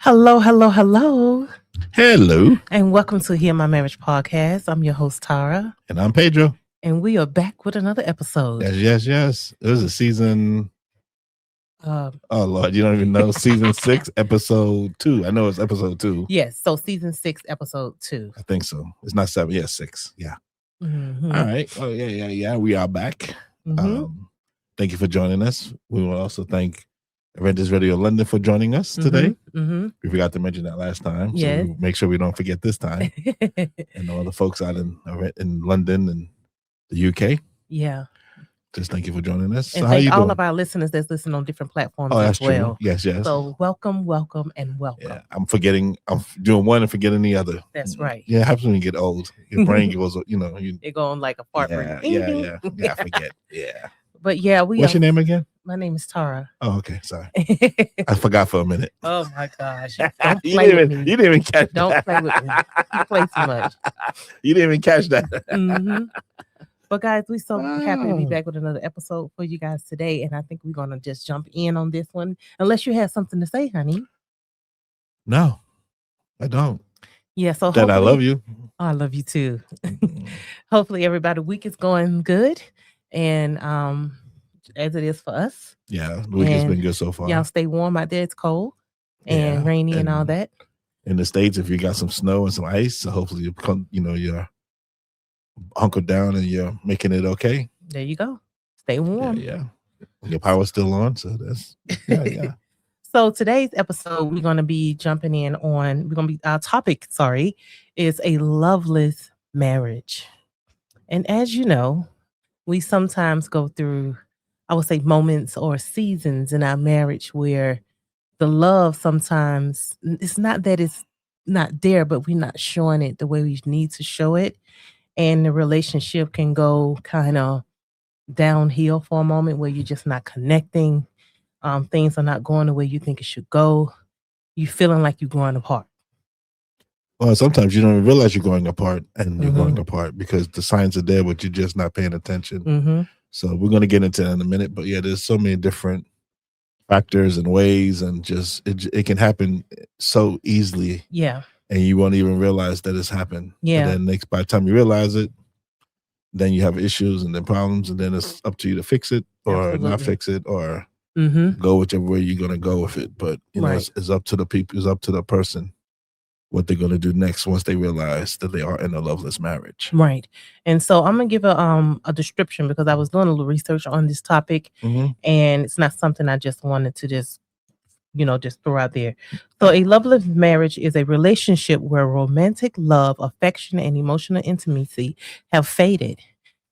Hello, hello, hello. Hello. And welcome to Hear My Marriage Podcast. I'm your host, Tara. And I'm Pedro. And we are back with another episode. Yes. It was a season. Oh, Lord. You don't even know. Season 6, episode 2. I know it's episode 2. Yes. So season 6, episode 2. I think so. It's not 7. Yeah, 6. Yeah. Mm-hmm. All right. Oh, yeah. We are back. Mm-hmm. Thank you for joining us. We will also thank Adventist Radio London for joining us today. Mm-hmm. We forgot to mention that last time. Yes. So we'll make sure we don't forget this time. And all the folks out in London and the UK. Yeah. Just thank you for joining us. And so thank all of our listeners that's listening on different platforms as well. True. Yes. So welcome, and welcome. Yeah, I'm doing one and forgetting the other. That's right. Yeah, it happens when you get old. Your brain goes, it going like a fart break. Yeah, I forget. Yeah. But yeah, what's your name again? My name is Tara. Oh, okay. Sorry. I forgot for a minute. Oh my gosh. Don't play with me. You didn't even catch Don't that. play with me. You play too much. You didn't even catch that. Mm-hmm. But guys, we're so happy to be back with another episode for you guys today. And I think we're going to just jump in on this one. Unless you have something to say, honey. No, I don't. Yeah. So I love you. I love you too. Hopefully everybody's week is going good. And as it is for us. Yeah, the week has been good so far. Y'all stay warm out there. It's cold and rainy and all that. In the States, if you got some snow and some ice, so hopefully you're hunkered down and you're making it okay. There you go. Stay warm. Yeah. Your power's still on, so that's yeah. So today's episode, we're going to be jumping in on. Our topic, is a loveless marriage. And as you know, we sometimes go through, I would say, moments or seasons in our marriage where the love sometimes, it's not that it's not there, but we're not showing it the way we need to show it. And the relationship can go kind of downhill for a moment where you're just not connecting. Things are not going the way you think it should go. You're feeling like you're growing apart. Well, sometimes you don't even realize you're going apart and you're going apart because the signs are there, but you're just not paying attention. Mm-hmm. So we're going to get into that in a minute. But yeah, there's so many different factors and ways, and just it can happen so easily. Yeah. And you won't even realize that it's happened. Yeah. And then by the time you realize it, then you have issues and then problems, and then it's up to you to fix it or not fix it or go whichever way you're going to go with it. But you know, it's up to the people, it's up to the person what they're going to do next once they realize that they are in a loveless marriage. Right. And so I'm going to give a description because I was doing a little research on this topic and it's not something I just wanted to just throw out there. So a loveless marriage is a relationship where romantic love, affection, and emotional intimacy have faded,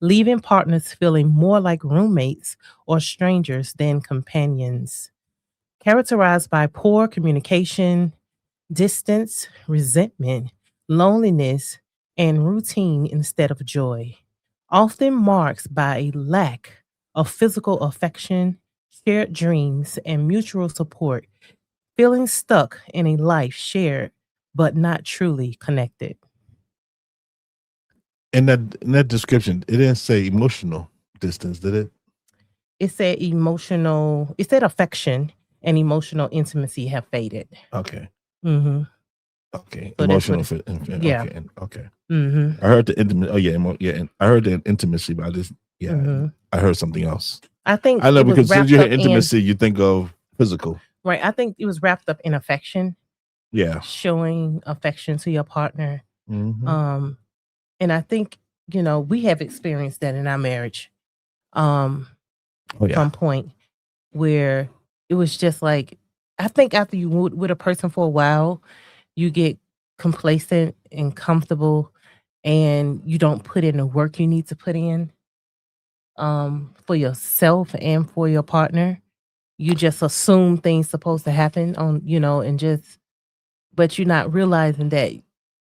leaving partners feeling more like roommates or strangers than companions. Characterized by poor communication, distance, resentment, loneliness, and routine instead of joy. Often marked by a lack of physical affection, shared dreams, and mutual support, feeling stuck in a life shared but not truly connected. In that description, it didn't say emotional distance, did it? It said affection and emotional intimacy have faded. Okay. Mm-hmm. Okay. So emotional fit. Yeah. Okay. Mm-hmm. I heard the intimate. Oh yeah. I heard the intimacy, but I heard something else. I think I know because since you hear intimacy, you think of physical. Right. I think it was wrapped up in affection. Yeah. Showing affection to your partner. Mm-hmm. And I think, we have experienced that in our marriage. Some point where it was just like, I think after you with a person for a while, you get complacent and comfortable and you don't put in the work you need to put in for yourself and for your partner. You just assume things supposed to happen and just but you're not realizing that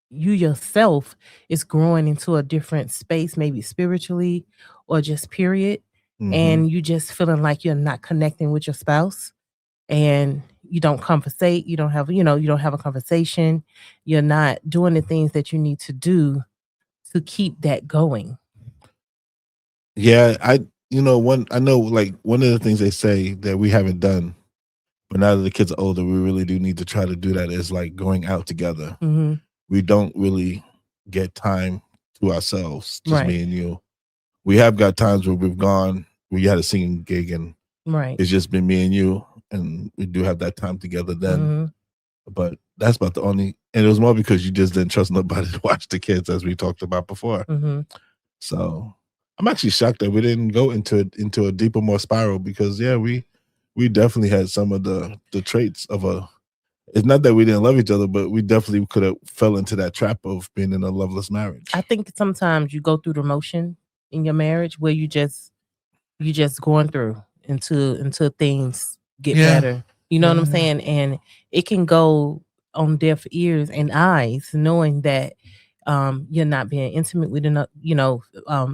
you yourself is growing into a different space, maybe spiritually or just period. And you just feeling like you're not connecting with your spouse and you don't conversate, you don't have, you don't have a conversation. You're not doing the things that you need to do to keep that going. Yeah, I know like one of the things they say that we haven't done, but now that the kids are older, we really do need to try to do that is like going out together. We don't really get time to ourselves, just me and you. We have got times where we've gone, we had a singing gig and it's just been me and you, and we do have that time together then. But that's about the only, and it was more because you just didn't trust nobody to watch the kids, as we talked about before. So I'm actually shocked that we didn't go into a deeper, more spiral because we definitely had some of the traits of a. It's not that we didn't love each other, but we definitely could have fell into that trap of being in a loveless marriage. I think sometimes you go through the motion in your marriage where you just going through until things get better. You know what I'm saying? And it can go on deaf ears and eyes, knowing that you're not being intimate with another,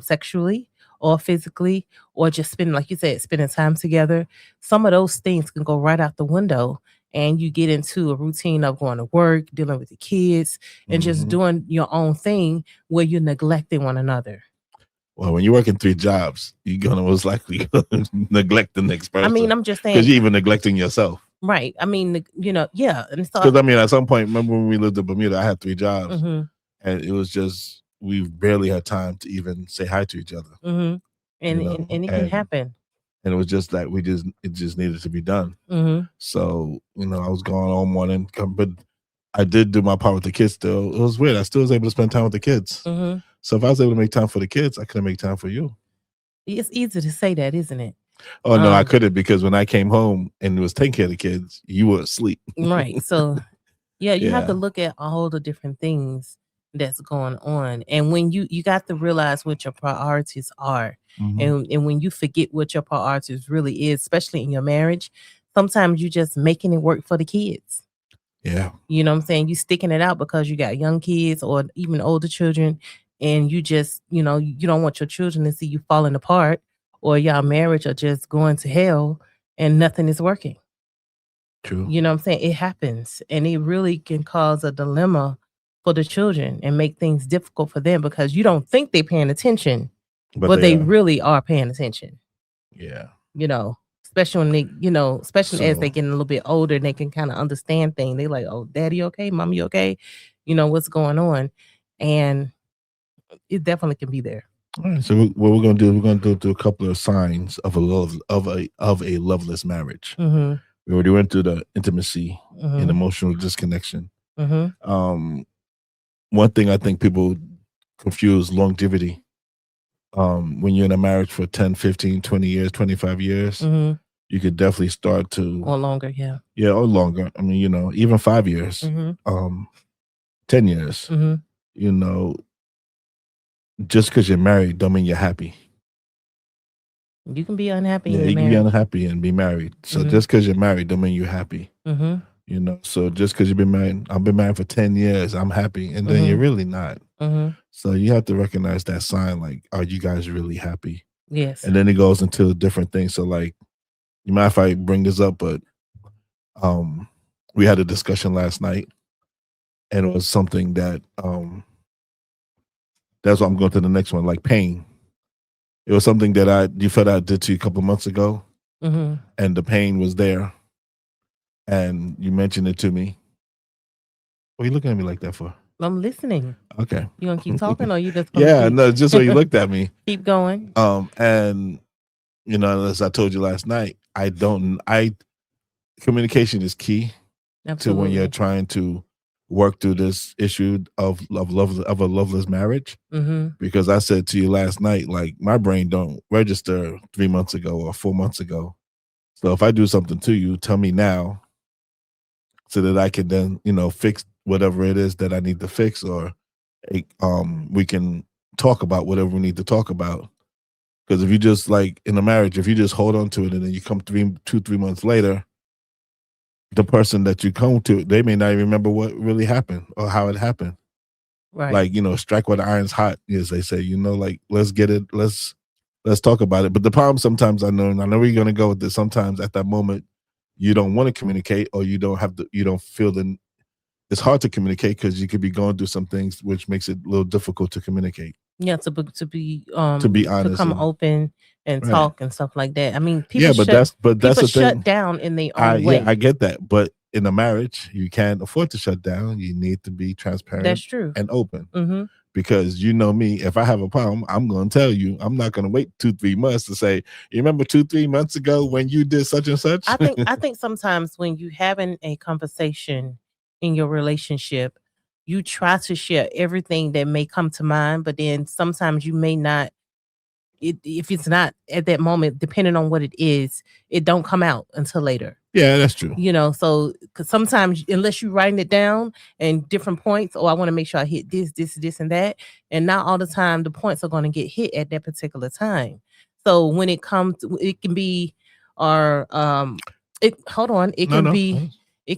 sexually or physically, or just spending, like you said, spending time together. Some of those things can go right out the window, and you get into a routine of going to work, dealing with the kids, and just doing your own thing where you're neglecting one another. Well, when you're working 3 jobs, you're gonna most likely neglect the next person. I mean, I'm just saying, because you're even neglecting yourself. Right. I mean, yeah. And so, because I mean, at some point, remember when we lived in Bermuda, I had 3 jobs, and it was just we barely had time to even say hi to each other. And it can happen. And it was just that it just needed to be done. So I was gone all morning, but I did do my part with the kids. Still, it was weird. I still was able to spend time with the kids. So if I was able to make time for the kids, I couldn't make time for you. It's easy to say that, isn't it? Oh no, I couldn't, because when I came home and was taking care of the kids, you were asleep. Right. So yeah, you have to look at all the different things that's going on. And when you got to realize what your priorities are. And when you forget what your priorities really is, especially in your marriage, sometimes you just making it work for the kids. Yeah. You know what I'm saying? You sticking it out because you got young kids or even older children, and you just, you don't want your children to see you falling apart, or y'all marriage are just going to hell and nothing is working. True. You know what I'm saying? It happens, and it really can cause a dilemma for the children and make things difficult for them because you don't think they're paying attention, but they really are paying attention. Yeah. Especially when they, especially as they get a little bit older and they can kind of understand things. They like, oh, daddy okay? Mommy okay? What's going on? And it definitely can be there. All right. So what we're gonna do? We're gonna go through a couple of signs of a loveless marriage. We already went through the intimacy and emotional disconnection. One thing I think people confuse longevity. When you're in a marriage for 10, 15, 20 years, 25 years, you could definitely start to, or longer, yeah. Yeah, or longer. I mean, even 5 years, 10 years, just because you're married don't mean you're happy. You can be unhappy. Yeah, you can be unhappy and be married. So just because you're married don't mean you're happy. So just because you've been married, I've been married for 10 years, I'm happy, and then you're really not. So you have to recognize that sign, like, are you guys really happy? Yes. And then it goes into different things. So like, you mind if I bring this up, but we had a discussion last night, and it was something that that's why I'm going to the next one, like pain. It was something that you felt I did to you a couple of months ago, and the pain was there, and you mentioned it to me. What are you looking at me like that for? I'm listening. Okay. You gonna keep talking, or you just yeah, no, just so you looked at me. Keep going. And as I told you last night, communication is key. Absolutely. To when you're trying to work through this issue of a loveless marriage. Because I said to you last night, like, my brain don't register 3 months ago or 4 months ago. So if I do something to you, tell me now, so that I can then, fix whatever it is that I need to fix, or we can talk about whatever we need to talk about. Because if you just, like in a marriage, if you just hold on to it and then you come 2-3 months later, the person that you come to, they may not even remember what really happened or how it happened. Right. Like, strike while the iron's hot, as they say, like, let's get it, let's talk about it. But the problem sometimes, I know where you're gonna go with this. Sometimes at that moment, you don't want to communicate, or you don't feel it's hard to communicate because you could be going through some things which makes it a little difficult to communicate. Yeah, to be honest, to come and, open and right. talk and stuff like that. I mean, people Yeah, but that's the shut thing. down in their own way. I get that, but in a marriage, you can't afford to shut down. You need to be transparent. That's true. And open. Because you know me, if I have a problem, I'm going to tell you. I'm not going to wait 2-3 months to say, you remember 2-3 months ago when you did such and such? I think sometimes when you having a conversation in your relationship, you try to share everything that may come to mind, but then sometimes you may not. If it's not at that moment, depending on what it is, it don't come out until later. Yeah, that's true. So because sometimes unless you're writing it down and different points, I want to make sure I hit this, and that, and not all the time the points are going to get hit at that particular time. So when it comes, it can be, or it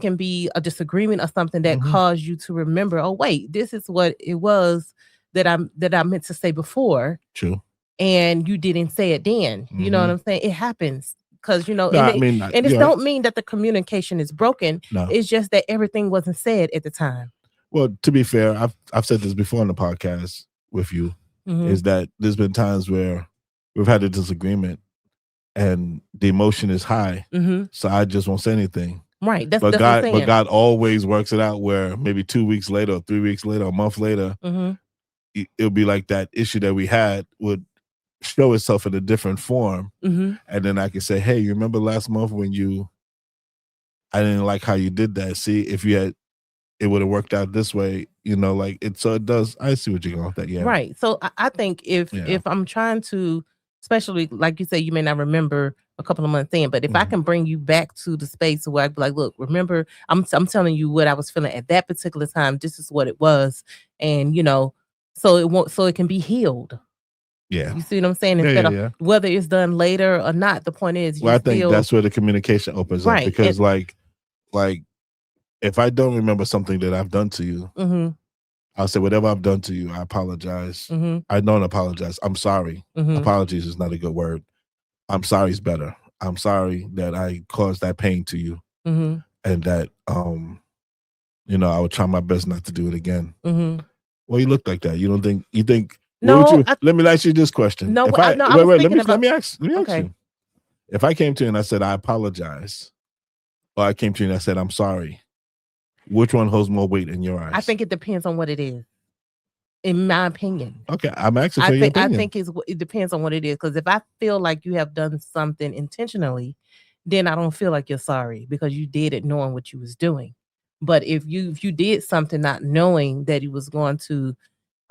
can be a disagreement or something that caused you to remember. Oh wait, this is what it was that I meant to say before. True. And you didn't say it then. You know what I'm saying? It happens because No, and it don't mean that the communication is broken. No. It's just that everything wasn't said at the time. Well, to be fair, I've said this before on the podcast with you, is that there's been times where we've had a disagreement and the emotion is high, so I just won't say anything. Right. That's but God God always works it out where maybe 2 weeks later, or 3 weeks later, a month later, it'll be like that issue that we had would show itself in a different form, and then I can say, hey, you remember last month when I didn't like how you did that. See, if you had, it would have worked out this way, like it. So it does. I see what you're going with that. Yeah. Right. So I think if I'm trying to, especially like you say, you may not remember a couple of months in, but if I can bring you back to the space where I'd be like, look, remember, I'm telling you what I was feeling at that particular time. This is what it was. And, so it can be healed. Yeah. You see what I'm saying? Instead of whether it's done later or not, the point is, I think that's where the communication opens up, because like if I don't remember something that I've done to you, I'll say, whatever I've done to you, I apologize. I don't apologize. I'm sorry. Apologies is not a good word. I'm sorry is better. I'm sorry that I caused that pain to you, and that I would try my best not to do it again. Well, you look like that. You don't think you think. No, let me ask you this question. No, let me ask you. If I came to you and I said I apologize, or I came to you and I said I'm sorry, which one holds more weight in your eyes? I think it depends on what it is. In my opinion. Okay, I'm asking for your opinion. I think it depends on what it is. Because if I feel like you have done something intentionally, then I don't feel like you're sorry because you did it knowing what you was doing. But if you did something not knowing that it was going to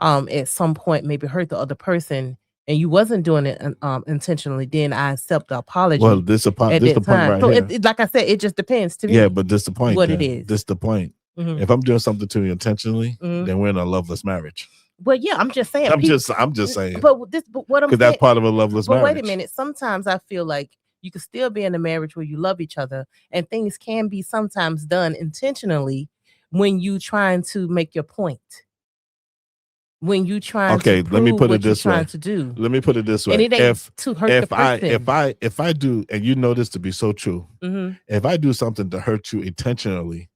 at some point maybe hurt the other person, and you wasn't doing it intentionally, then I accept the apology. Well, this the point right so here. like I said, it just depends to me. Yeah, but this the point. What it is. This the point. If I'm doing something to you intentionally, then we're in a loveless marriage. Well, yeah, I'm just saying. I'm just saying. But what I'm saying, that's part of a loveless marriage. But wait a minute. Sometimes I feel like you can still be in a marriage where you love each other, and things can be sometimes done intentionally when you trying to make your point. When you trying to prove let me put what it this you're way. trying to do. Let me put it this way. And it ain't to hurt the person. If I do, and you know this to be so true, if I do something to hurt you intentionally,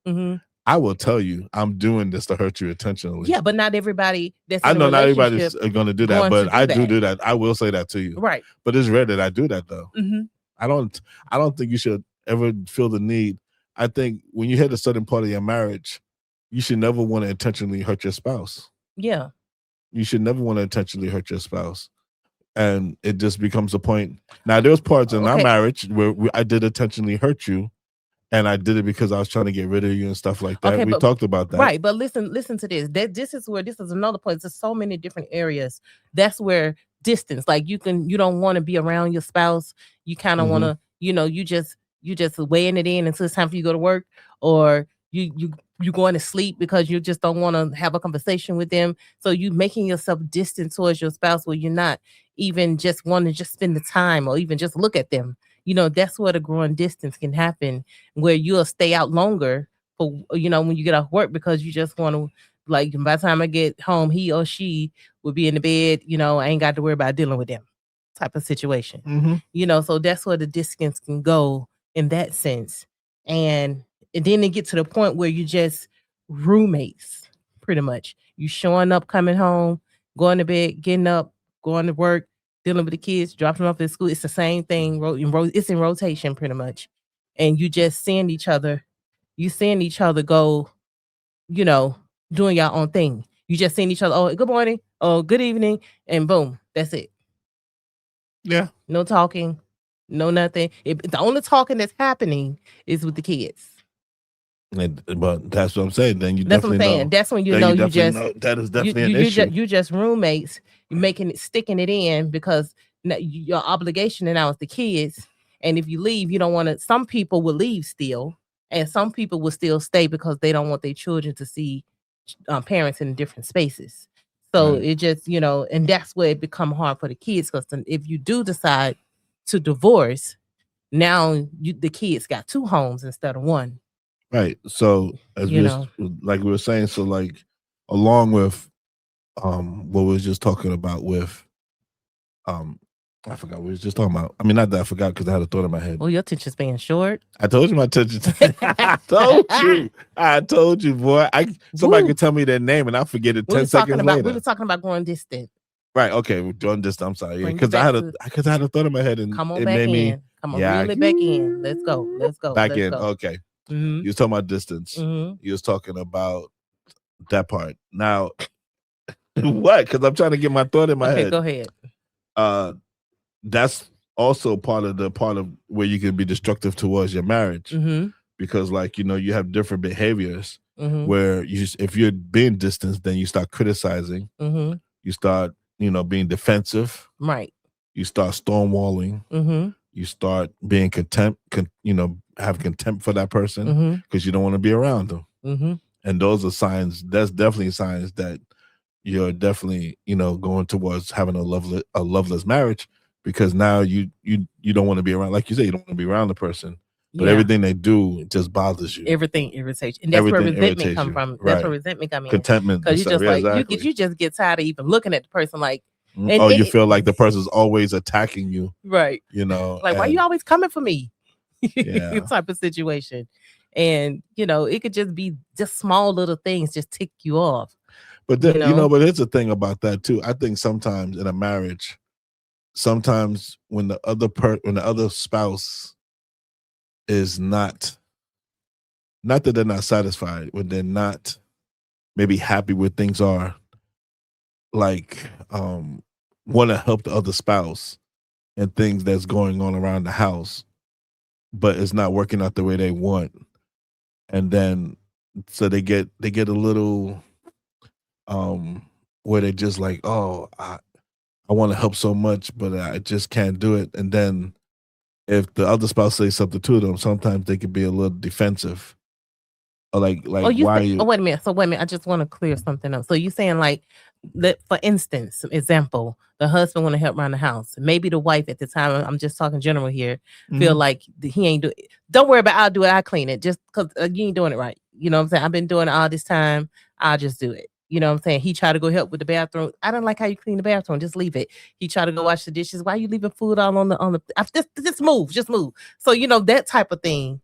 I will tell you I'm doing this to hurt you intentionally. Yeah, but not everybody. I know not everybody's going to do that, but I do that. I will say that to you. Right. But it's rare that I do that though. I don't think you should ever feel the need. I think when you hit a certain part of your marriage, you should never want to intentionally hurt your spouse. Yeah. You should never want to intentionally hurt your spouse. And it just becomes a point. Now, there's parts in our marriage where I did intentionally hurt you, and I did it because I was trying to get rid of you and stuff like that. We talked about that. Right, but listen to this. This is another point. There's so many different areas. That's where distance, like you don't want to be around your spouse. You kind of want to, you just weighing it in until it's time for you to go to work, or you going to sleep because you just don't want to have a conversation with them. So you making yourself distant towards your spouse where you're not even just want to just spend the time or even just look at them. that's where the growing distance can happen, where you'll stay out longer for, when you get off work, because you just want to, like, by the time I get home, he or she will be in the bed, I ain't got to worry about dealing with them type of situation. So that's where the distance can go in that sense. And then it get to the point where you just roommates, pretty much. You showing up, coming home, going to bed, getting up, going to work, dealing with the kids, dropping them off at school. It's the same thing. It's in rotation, pretty much. And you just seeing each other. You seeing each other go, doing your own thing. You just seeing each other. Oh, good morning. Oh, good evening. And boom, that's it. Yeah. No talking, no nothing. The only talking that's happening is with the kids. But that's what I'm saying. Then that's what I'm saying. know. That's when you know you just know that is definitely an issue. You just roommates. You're making it, sticking it in, because your obligation now is the kids. And if you leave, you don't want to. Some people will leave still, and some people will still stay because they don't want their children to see parents in different spaces. So it just, and that's where it become hard for the kids, because if you do decide to divorce, now the kids got two homes instead of one. Right. So as like we were saying, so like along with what we were just talking about with I forgot what we were just talking about. I mean, not that I forgot, because I had a thought in my head. Well, your attention span short. I told you my attention. I told you, boy. Somebody could tell me their name and I'll forget it 10 seconds later. We were talking about growing distant. Right. Okay. We're doing this. I'm sorry. Because I had a thought in my head, and come on it back made me. Come on, really back in. Let's go. Back Let's in. go. Okay. You was talking about distance. You was talking about that part. Now, what? Because I'm trying to get my thought in my head. Okay, go ahead. That's also part of where you can be destructive towards your marriage, because, like, you have different behaviors where if you're being distanced, then you start criticizing. You start, being defensive. Right. You start stonewalling. You start being have contempt for that person because you don't want to be around them. And those are signs. That's definitely signs that you're definitely, going towards having a loveless marriage, because now you don't want to be around, like you say, you don't want to be around the person. But everything they do, it just bothers you. Everything irritates you. And that's where resentment comes from. Right. That's where resentment comes in. Contentment. Because you just you just get tired of even looking at the person like. And you feel like the person's always attacking you. Right. Like, why are you always coming for me? Yeah. Type of situation. And, it could just be just small little things just tick you off. But but here's the thing about that too. I think sometimes in a marriage, when the other spouse is not that they're not satisfied, when they're not maybe happy where things are, like want to help the other spouse and things that's going on around the house, but it's not working out the way they want, and then so they get a little where they're just like, oh, I want to help so much, but I just can't do it. And then if the other spouse says something to them, sometimes they can be a little defensive. Or why you? Oh, wait a minute. So wait a minute. I just want to clear something up. So you saying, like, for instance, example, the husband want to help around the house. Maybe the wife at the time, I'm just talking general here, feel like he ain't do it. Don't worry about it. I'll do it. I'll clean it. Just because you ain't doing it right. You know what I'm saying? I've been doing it all this time. I'll just do it. You know what I'm saying? He tried to go help with the bathroom. I don't like how you clean the bathroom. Just leave it. He tried to go wash the dishes. Why are you leaving food all on the just move. So, that type of thing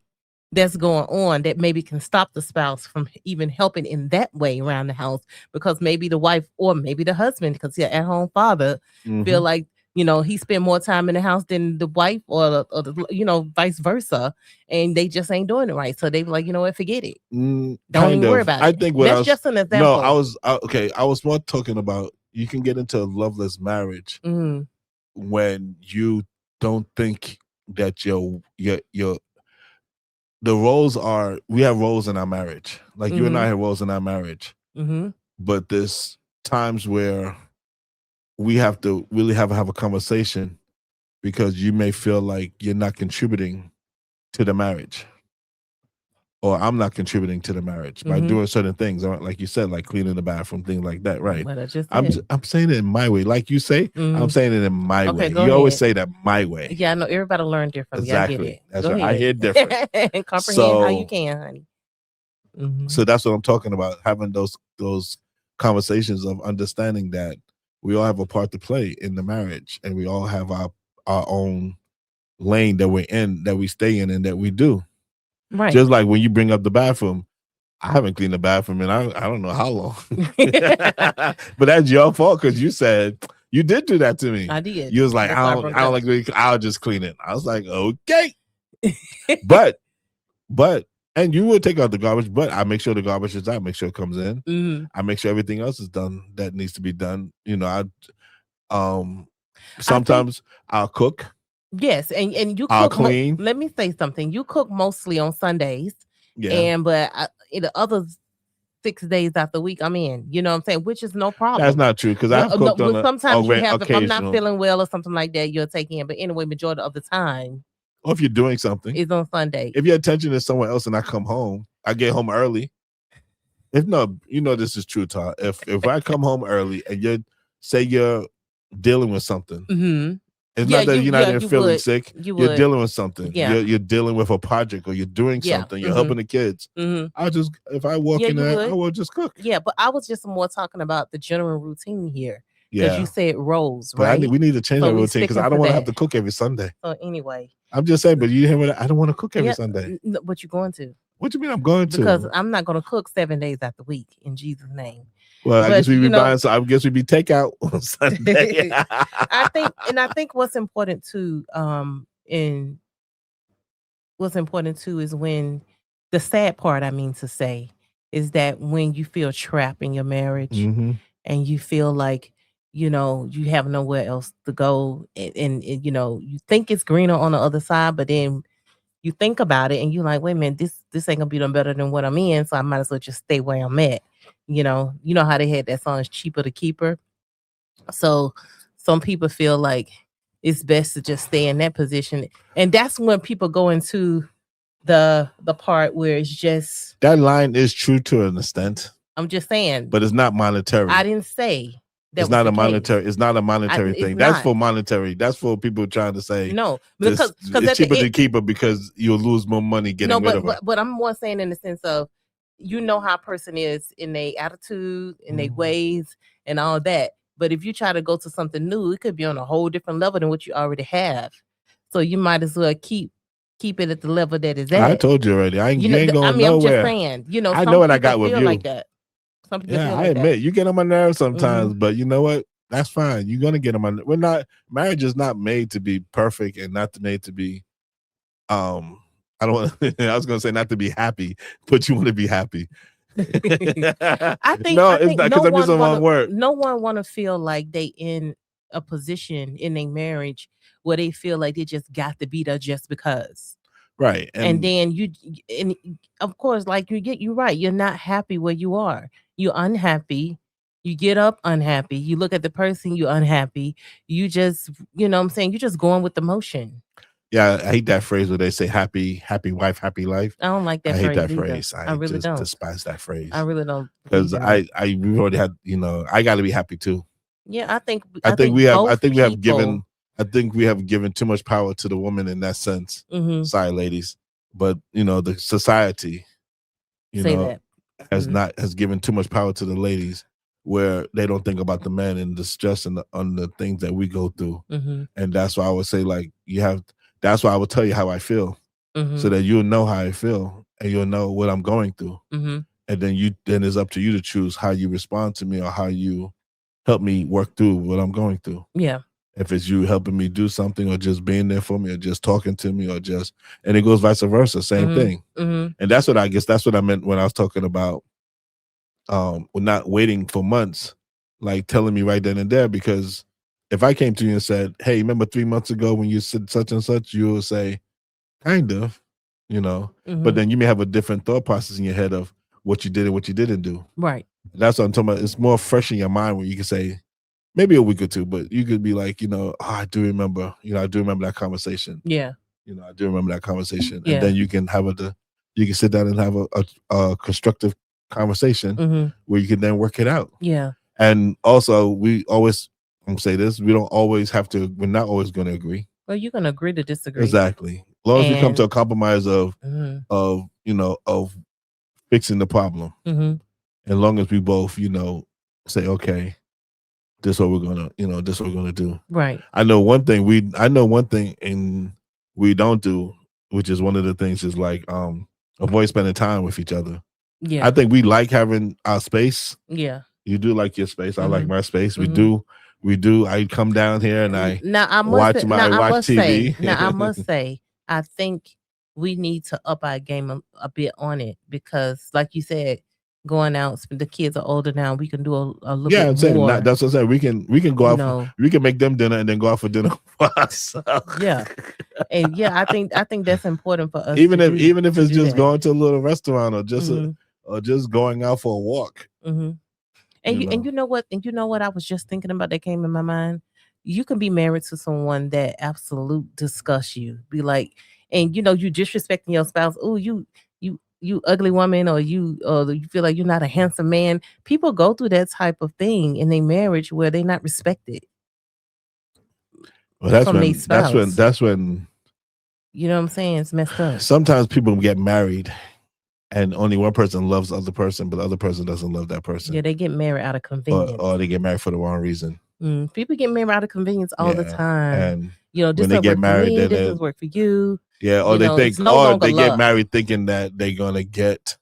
that's going on that maybe can stop the spouse from even helping in that way around the house, because maybe the wife or maybe the husband, because he's an at-home father, feel like, he spend more time in the house than the wife or the, vice versa, and they just ain't doing it right. So they be like, what, forget it. Don't even worry about it. I think that's just an example. No, I was more talking about, you can get into a loveless marriage when you don't think that the roles are, we have roles in our marriage. Like you and I have roles in our marriage. But there's times where we have to really have a conversation, because you may feel like you're not contributing to the marriage, or I'm not contributing to the marriage by doing certain things, like you said, like cleaning the bathroom, things like that, right? What I just I'm saying it in my way, like you say. I'm saying it in my way. Go you ahead. always say that my way. Yeah, I know everybody learn differently. Exactly. I get it. That's Go right. ahead. I hear different. And comprehend how you can, honey. So that's what I'm talking about. Having those conversations of understanding that we all have a part to play in the marriage, and we all have our own lane that we're in, that we stay in, and that we do. Right. Just like when you bring up the bathroom, I haven't cleaned the bathroom in I don't know how long. But that's your fault, because you said you did do that to me. I did. You was like, I don't like, I'll just clean it. I was like, okay. but and you would take out the garbage, but I make sure the garbage is out, make sure it comes in. I make sure everything else is done that needs to be done. Sometimes I'll cook. Yes, and you I'll cook. clean. Let me say something. You cook mostly on Sundays. Yeah. But in the other 6 days out the week, I'm in. You know what I'm saying? Which is no problem. That's not true, because I've cooked on sometimes you have to, if I'm not feeling well or something like that, you'll take in. But anyway, majority of the time, or if you're doing something, it's on Sunday. If your attention is somewhere else and I come home, I get home early. If no, this is true, Todd. If I come home early and you're dealing with something, it's not that you're not even feeling sick. You're dealing with something. Yeah. You're dealing with a project, or you're doing something. You're helping the kids. If I walk in there, I will just cook. Yeah, but I was just more talking about the general routine here. Yeah, because you said roles, but right? we need to change our routine, because I don't want to have to cook every Sunday. So anyway, I'm just saying, but you hear me? I don't want to cook every Sunday. But you're going to. What do you mean I'm going to? Because I'm not going to cook 7 days out the week, in Jesus' name. Well, I guess we'd be buying. So I guess we'd be takeout on Sunday. I think what's important too, is when the sad part, I mean to say, is that when you feel trapped in your marriage and you feel like, you have nowhere else to go, and you think it's greener on the other side, but then you think about it and you're like, wait a minute, this ain't gonna be no better than what I'm in, so I might as well just stay where I'm at. You know how they had that song, "It's Cheaper to Keep Her." So some people feel like it's best to just stay in that position, and that's when people go into the part where it's just, that line is true to an extent. I'm just saying, but it's not monetary. I didn't say that it's not a monetary. It's not a monetary thing. That's for monetary. That's for people trying to say no, because it's cheaper to keep it because you'll lose more money getting rid of her. But I'm more saying in the sense of, how a person is in their attitude, in their ways, and all that. But if you try to go to something new, it could be on a whole different level than what you already have. So you might as well keep it at the level that is at. I told you already. I ain't going nowhere. I'm just saying. I know what I got with you. Like that. Some people feel like admit you get on my nerves sometimes, but you know what? That's fine. You're gonna get on my. Marriage is not made to be perfect and not made to be. I don't want. I was gonna say not to be happy, but you want to be happy. I think it's not, because I'm using one word. No one want to feel like they in a position in a marriage where they feel like they just got to be there just because. Right. And then and of course, like you're right. You're not happy where you are. You're unhappy. You get up unhappy. You look at the person, you're unhappy. You just, what I'm saying? You're just going with the motion. Yeah, I hate that phrase where they say happy wife, happy life. I don't like that phrase. I hate that either. phrase. I really don't. Despise that phrase. I really don't. Because we already had, I got to be happy too. Yeah, I think we have given too much power to the woman in that sense. Sorry, ladies, but the society, has given too much power to the ladies, where they don't think about the men and the stress and on the things that we go through. And that's why I would say, like, that's why I would tell you how I feel, so that you'll know how I feel and you'll know what I'm going through. And then it's up to you to choose how you respond to me or how you help me work through what I'm going through. Yeah. If it's you helping me do something, or just being there for me, or just talking to me, and it goes vice versa, same thing. And that's what I meant when I was talking about not waiting for months, like telling me right then and there. Because if I came to you and said, hey, remember 3 months ago when you said such and such, you will say, kind of, but then you may have a different thought process in your head of what you did and what you didn't do. Right. That's what I'm talking about. It's more fresh in your mind where you can say, maybe a week or two, but you could be like, I do remember, that conversation. Yeah. I do remember that conversation. And then you can have you can sit down and have a constructive conversation where you can then work it out. Yeah. And also, we always, I'm gonna say this: we don't always have to. We're not always going to agree. Well, you're gonna agree to disagree. Exactly. As long as we come to a compromise of of fixing the problem. As long as we both, say, okay, this is what we're gonna, this is what we're gonna do. Right. I know one thing and we don't do, which is one of the things is like avoid spending time with each other. Yeah. I think we like having our space. Yeah. You do like your space. I like my space. We do. I come down here and I watch TV. Now I must say, I think we need to up our game a bit on it because, like you said, going out. The kids are older now. We can do a little bit more. That's what I'm saying. We can go out. We can make them dinner and then go out for dinner for us. Yeah, and yeah, I think that's important for us. Even if it's just going to a little restaurant or just going out for a walk. And you know what? And you know what I was just thinking about that came in my mind? You can be married to someone that absolute disgusts you. Be like, and you disrespecting your spouse. Oh, you ugly woman, or you feel like you're not a handsome man. People go through that type of thing in their marriage where they're not respected. Well, that's when you know what I'm saying? It's messed up. Sometimes people get married and only one person loves the other person, but the other person doesn't love that person. Yeah, they get married out of convenience. Or they get married for the wrong reason. People get married out of convenience all the time. And this when they get married, this doesn't work for you. Yeah, or they think, or they get married thinking that they're gonna get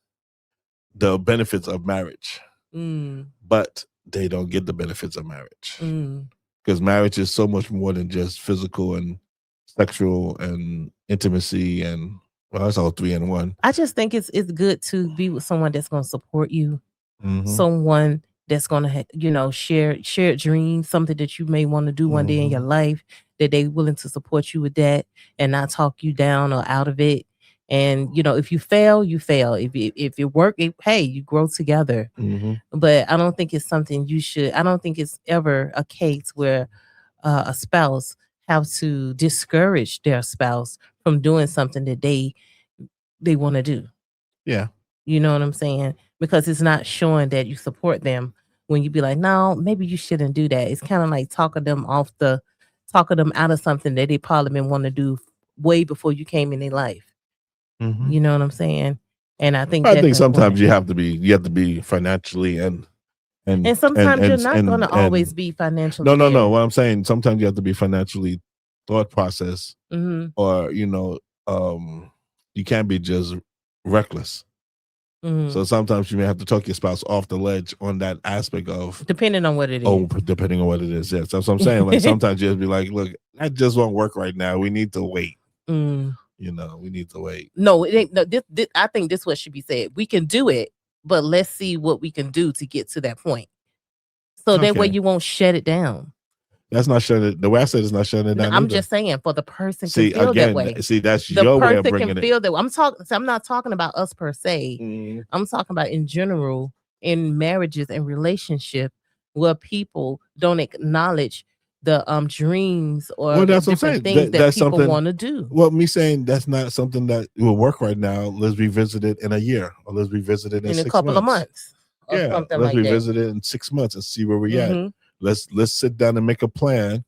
the benefits of marriage, but they don't get the benefits of marriage because marriage is so much more than just physical and sexual and intimacy and. Well, that's all 3 in 1. I just think it's good to be with someone that's going to support you, someone that's going to share dreams, something that you may want to do one day in your life, that they willing to support you with that and not talk you down or out of it. And if you fail, you fail. If it work, hey, you grow together. But I don't think it's something you should. I don't think it's ever a case where a spouse have to discourage their spouse from doing something that they want to do. Yeah. You know what I'm saying? Because it's not showing that you support them when you be like, no, maybe you shouldn't do that. It's kind of like talking them out of something that they probably been want to do way before you came in their life. You know what I'm saying? And I think sometimes you have to be financially and sometimes you're not going to always be financially. No. What I'm saying, sometimes you have to be financially thought process, or you can't be just reckless. So sometimes you may have to talk your spouse off the ledge on that aspect of depending on what it is. Depending on what it is. Yes, that's what I'm saying. Like sometimes you just be like, look, that just won't work right now. We need to wait. We need to wait. No, it ain't. No, this, I think this what should be said. We can do it, but let's see what we can do to get to that point. So that way you won't shut it down. That's not shutting it. The way I said it's not shutting it down. I'm just saying for the person to feel that way. See, that's your way of bringing it. The person can feel that way. I'm not talking about us per se. I'm talking about in general in marriages and relationships where people don't acknowledge the dreams or different things that people want to do. Well, me saying that's not something that will work right now. Let's revisit it in a year, or let's revisit it in a couple of months. Yeah, let's revisit it in 6 months and see where we're at. Let's sit down and make a plan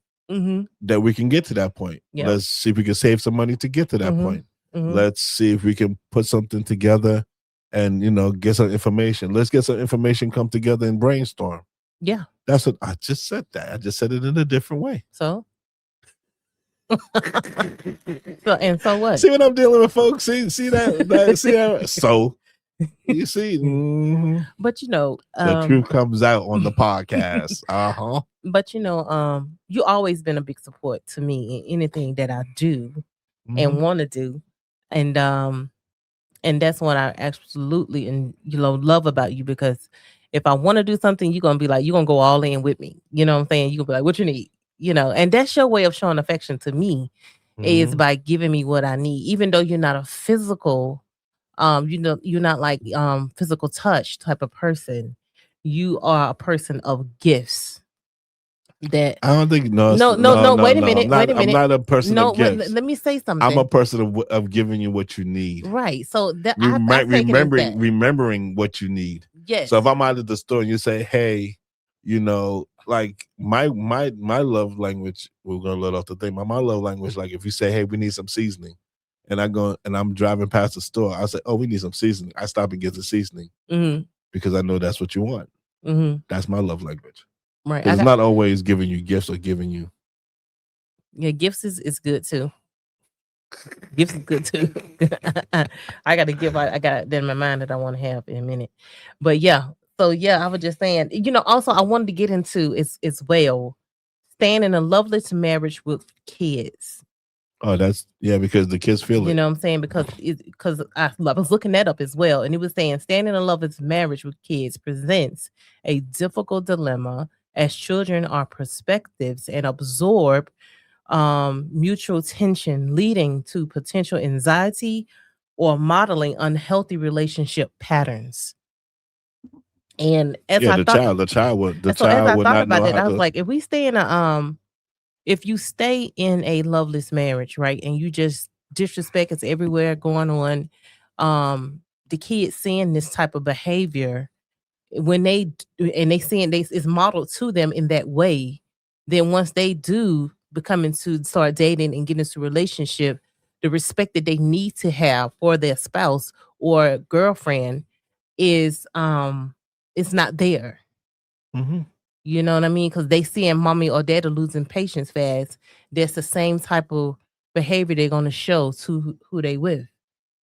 that we can get to that point. Yep. Let's see if we can save some money to get to that point. Let's see if we can put something together and get some information. Let's get some information, come together and brainstorm. Yeah. That's what I just said. I just said it in a different way. So so what? See what I'm dealing with, folks? See that see that? So you see, but the truth comes out on the podcast. But you always been a big support to me in anything that I do and want to do, and that's what I absolutely love about you, because if I want to do something, you're gonna be like, you're gonna go all in with me. You know what I'm saying? You're gonna be like, what you need? And that's your way of showing affection to me is by giving me what I need, even though you're not a physical. You're not like physical touch type of person. You are a person of gifts. that I don't think no. wait a minute. I'm not a person of gifts. Let me say something. I'm a person of giving you what you need. Right. So that remembering what you need. Yes. So if I'm out at the store and you say, hey, like my love language, we're gonna let off the thing. My love language, like if you say, hey, we need some seasoning, and I'm driving past the store, I say, oh, we need some seasoning. I stop and get the seasoning because I know that's what you want. That's my love language. Right. Because it's not always giving you gifts or giving you. Yeah, gifts is good too. Gifts is good too. I got that in my mind that I want to have in a minute. But yeah, so yeah, I was just saying, also I wanted to get into as well, staying in a loveless marriage with kids. Oh, because the kids feel it. You know what I'm saying? Because I was looking that up as well. And it was saying staying in a loveless marriage with kids presents a difficult dilemma as children are perspectives and absorb mutual tension, leading to potential anxiety or modeling unhealthy relationship patterns. And as the child would not know I was like, if we stay in if you stay in a loveless marriage, right, and you just disrespect is everywhere going on, the kids seeing this type of behavior when they seeing it's modeled to them in that way, then once they do start dating and get into a relationship, the respect that they need to have for their spouse or girlfriend is not there. You know what I mean? Because they seeing mommy or daddy losing patience fast. That's the same type of behavior they're going to show to who they with.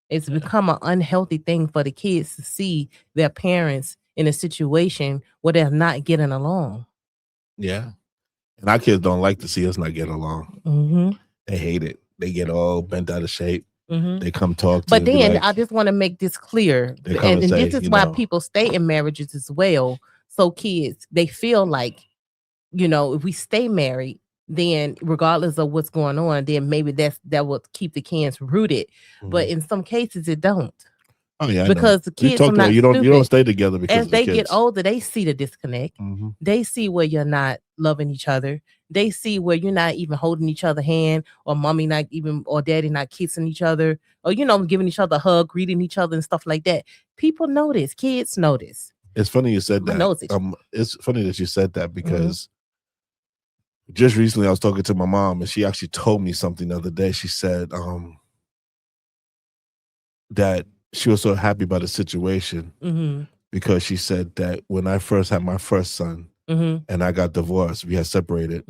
It's become an unhealthy thing for the kids to see their parents in a situation where they're not getting along. Yeah. And our kids don't like to see us not get along. They hate it. They get all bent out of shape. They come talk to But then I just want to make this clear. And this is why people stay in marriages as well. So kids, they feel like, if we stay married, then regardless of what's going on, then maybe that will keep the kids rooted. But in some cases it don't. Oh yeah, because the kids are not you don't stay together because as they get older, they see the disconnect. They see where you're not loving each other. They see where you're not even holding each other hand, or mommy not even, or daddy not kissing each other, or giving each other a hug, greeting each other and stuff like that. People notice. Kids notice. It's funny you said that. It's funny that you said that because just recently I was talking to my mom and she actually told me something the other day. She said that she was so happy about the situation because she said that when I first had my first son and I got divorced, we had separated.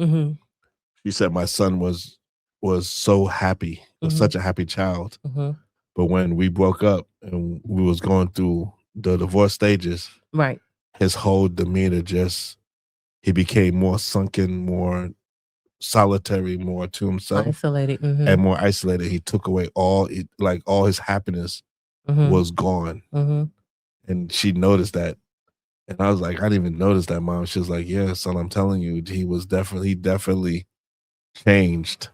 She said my son was so happy, was such a happy child. But when we broke up and we was going through the divorce stages, right, his whole demeanor he became more sunken, more solitary, more to himself, isolated, and more isolated. He took away all his happiness was gone. And she noticed that. And I was like, I didn't even notice that, Mom. She was like, yeah, son, I'm telling you, he definitely changed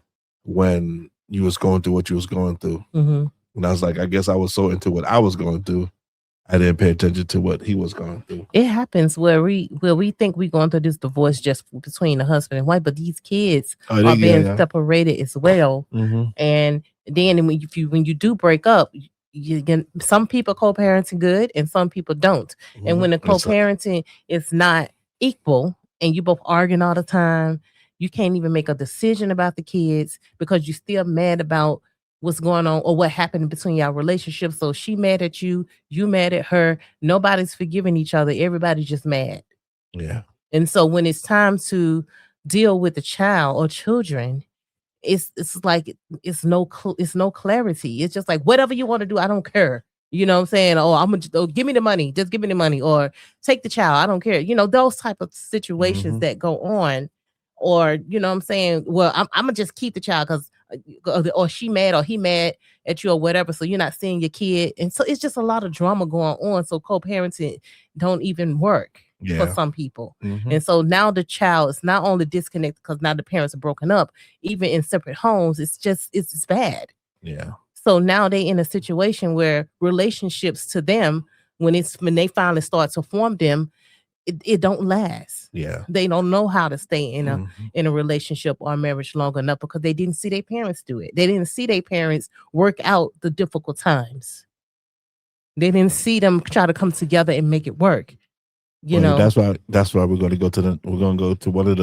when you was going through what you was going through. And I was like, I guess I was so into what I was going through, I didn't pay attention to what he was going through. It happens where we think we're going through this divorce just between the husband and wife, but these kids are being separated as well. And then when you do break up, some people co-parenting good and some people don't. And when the co-parenting is not equal and you both arguing all the time, you can't even make a decision about the kids because you're still mad about what's going on or what happened between y'all relationship. So she mad at you, you mad at her. Nobody's forgiving each other. Everybody's just mad. Yeah. And so when it's time to deal with the child or children, it's like it's no clarity. It's just like whatever you want to do, I don't care. You know what I'm saying? Oh, I'm gonna give me the money, just give me the money, or take the child. I don't care. Those type of situations that go on, or you know what I'm saying? Well, I'm gonna just keep the child because or she mad or he mad at you or whatever. So you're not seeing your kid, and so it's just a lot of drama going on. So co-parenting don't even work for some people. And so now the child is not only disconnected because now the parents are broken up, even in separate homes, it's bad. Yeah. So now they in a situation where relationships to them, when they finally start to form them, it don't last. Yeah. They don't know how to stay in a relationship or a marriage long enough because they didn't see their parents do it. They didn't see their parents work out the difficult times. They didn't see them try to come together and make it work. You know, that's why we're going to go to one of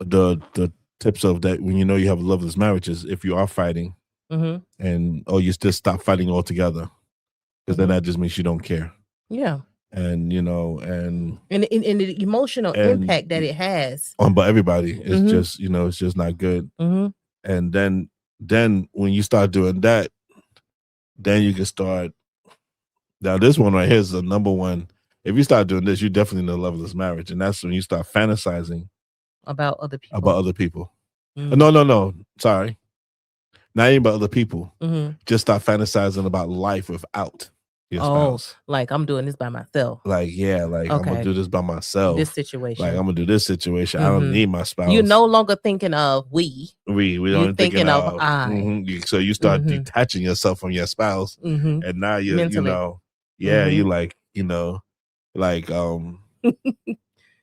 the tips of that when you know you have loveless marriages. If you are fighting, and you just stop fighting altogether, because then that just means you don't care. Yeah. And and the emotional impact that it has on but everybody is just it's just not good. And then when you start doing that, then you can start. Now this one right here is the number one. If you start doing this, you definitely in a loveless marriage, and that's when you start fantasizing about other people. No, sorry, not even about other people. Just start fantasizing about life without your spouse. Like I'm doing this by myself. Like I'm gonna do this by myself. This situation. Like I'm gonna do this situation. I don't need my spouse. You're no longer thinking of we. You're thinking of I. So you start detaching yourself from your spouse, and now you're mentally. you like like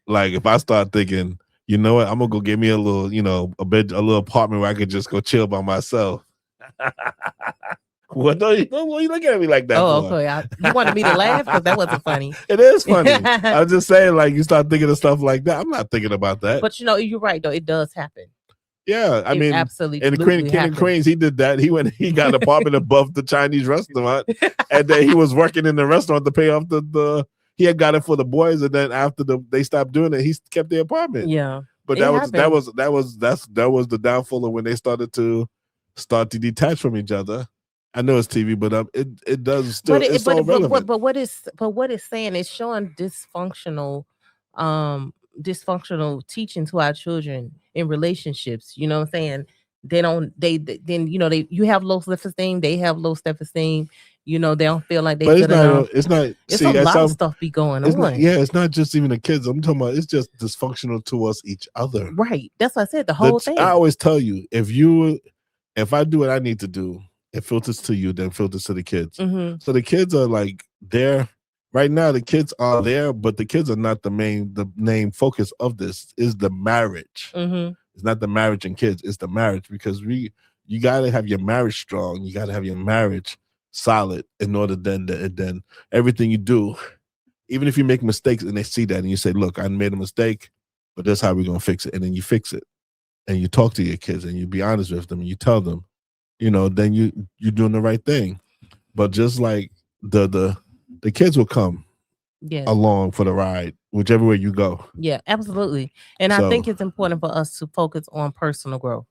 like if I start thinking, you know what, I'm gonna go get me a little a little apartment where I could just go chill by myself. What are you looking at me like that for? Okay. You wanted me to laugh because that wasn't funny. It is funny. I'm just saying, like, you start thinking of stuff like that. I'm not thinking about that. But you're right though. It does happen. Yeah, I mean, absolutely. And King and Queens, he did that. He got an apartment above the Chinese restaurant, and then he was working in the restaurant to pay off the. He had got it for the boys, and then after they stopped doing it, he kept the apartment. Yeah, but that was the downfall of when they started to detach from each other. I know it's TV, but it does still. It's so relevant. But what it's saying is showing dysfunctional teaching to our children in relationships. You know what I'm saying? You have low self-esteem, they have low self-esteem. They don't feel like they. But it's not. It's a lot of stuff be going on. It's not just even the kids. I'm talking about. It's just dysfunctional towards each other. Right. That's what I said. The whole thing. I always tell you, if I do what I need to do, it filters to you, then filters to the kids. So the kids are like there right now. The kids are there, but the kids are not the main focus of this. Is the marriage. It's not the marriage and kids. It's the marriage, because you got to have your marriage strong. You got to have your marriage solid in order then everything you do, even if you make mistakes and they see that and you say, look, I made a mistake, but that's how we're going to fix it. And then you fix it, and you talk to your kids and you be honest with them and you tell them, then you're doing the right thing. But just like the kids will come along for the ride, whichever way you go. Yeah, absolutely. And I think it's important for us to focus on personal growth.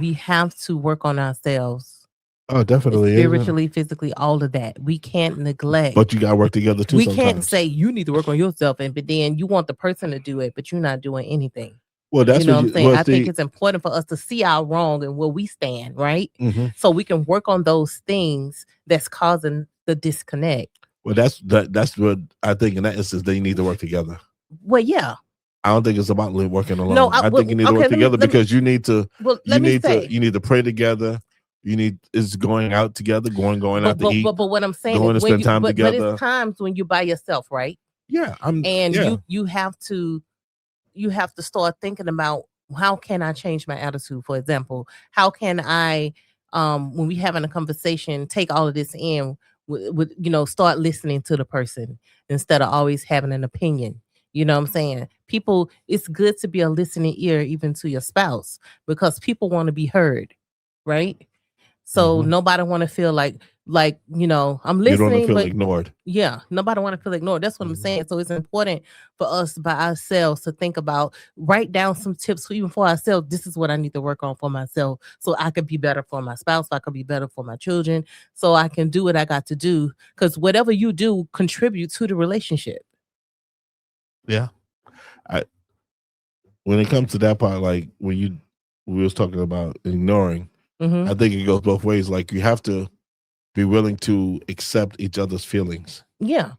We have to work on ourselves. Oh, definitely. Spiritually, physically, all of that. We can't neglect. But you got to work together too. We can't say you need to work on yourself, but then you want the person to do it, but you're not doing anything. Well, that's what I'm saying. I think it's important for us to see our wrong and where we stand, right? So we can work on those things that's causing the disconnect. Well, that's what I think in that instance they need to work together. Well, yeah. I don't think it's about working alone. No, I think you need to work together because you need to. Well, you need to pray together. It's going out together, going out to eat. But what I'm saying going is to spend time together. But it's times when you're by yourself, right? Yeah, you have to start thinking about, how can I change my attitude? For example, how can I, when we having a conversation, take all of this in with start listening to the person instead of always having an opinion. You know what I'm saying? People, it's good to be a listening ear even to your spouse, because people want to be heard, right? So nobody want to feel like I'm listening. You don't want to feel ignored. Yeah, nobody want to feel ignored. That's what I'm saying. So it's important for us by ourselves to think about, write down some tips even for ourselves. This is what I need to work on for myself, so I can be better for my spouse, so I can be better for my children, so I can do what I got to do. Because whatever you do contributes to the relationship. Yeah, when it comes to that part, like when we was talking about ignoring. I think it goes both ways. Like, you have to be willing to accept each other's feelings. Yeah.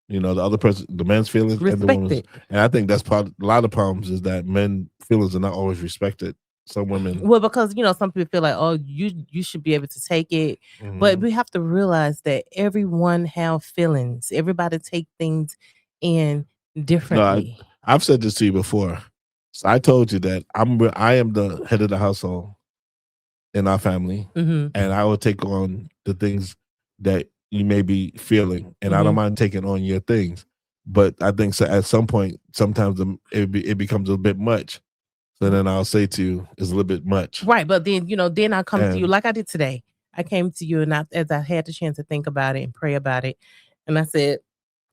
The other person, the man's feelings, and the woman's. And I think that's a lot of problems is that men feelings are not always respected. Some women. Well, because some people feel like, oh, you should be able to take it, but we have to realize that everyone have feelings. Everybody take things in differently. No, I've said this to you before. So I told you that I am the head of the household in our family, and I will take on the things that you may be feeling, and I don't mind taking on your things. But I think so at some point, sometimes it becomes a bit much. So then I'll say to you, it's a little bit much. Right. But then, then I come to you like I did today. I came to you and as I had the chance to think about it and pray about it. And I said,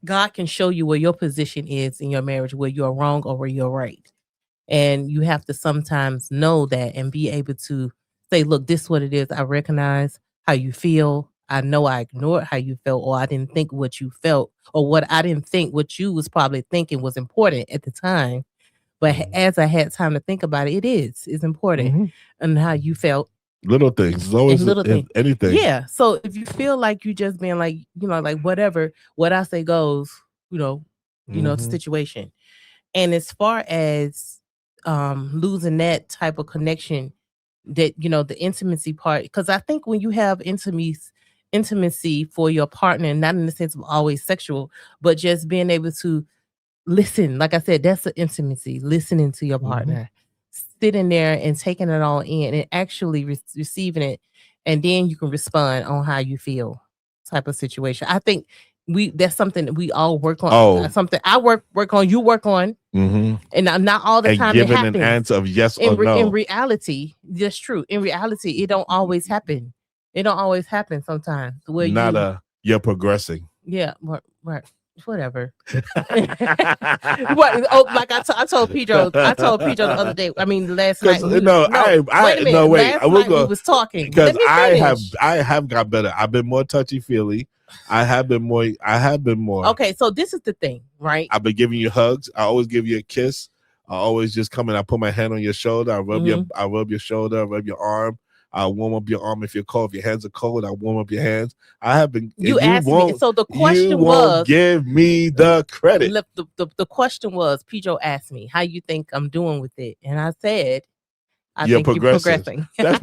God can show you where your position is in your marriage, where you're wrong or where you're right. And you have to sometimes know that and be able to say, look, this is what it is. I recognize how you feel. I know I ignored how you felt, or I didn't think what you felt, or what I didn't think what you was probably thinking was important at the time. But as I had time to think about it, it's important and how you felt. Little things. It's always little things. Anything. Yeah. So if you feel like you just being like, like whatever, what I say goes, the situation. And as far as losing that type of connection, that, the intimacy part, because I think when you have intimacy for your partner, not in the sense of always sexual, but just being able to listen, like I said, that's the intimacy, listening to your partner, sitting there and taking it all in and actually receiving it. And then you can respond on how you feel type of situation. I think that's something that we all work on. Something I work on, you work on. And not all the time giving an answer of yes or no. In reality, that's true. In reality, it don't always happen. It don't always happen sometimes. You're progressing. Yeah, right. Whatever. What? Oh, like I told Pedro. I told Pedro the other day. I mean, last night. Wait a minute. Last night we was talking because I have got better. I've been more touchy feely. I have been more. Okay, so this is the thing, right? I've been giving you hugs. I always give you a kiss. I always just come and I put my hand on your shoulder. I rub your shoulder. I rub your arm. I warm up your arm if you're cold. If your hands are cold, I warm up your hands. I have been. You asked me. So the question was, give me the credit. The question was, Pedro asked me, how you think I'm doing with it? And I said, I think you're progressing. That's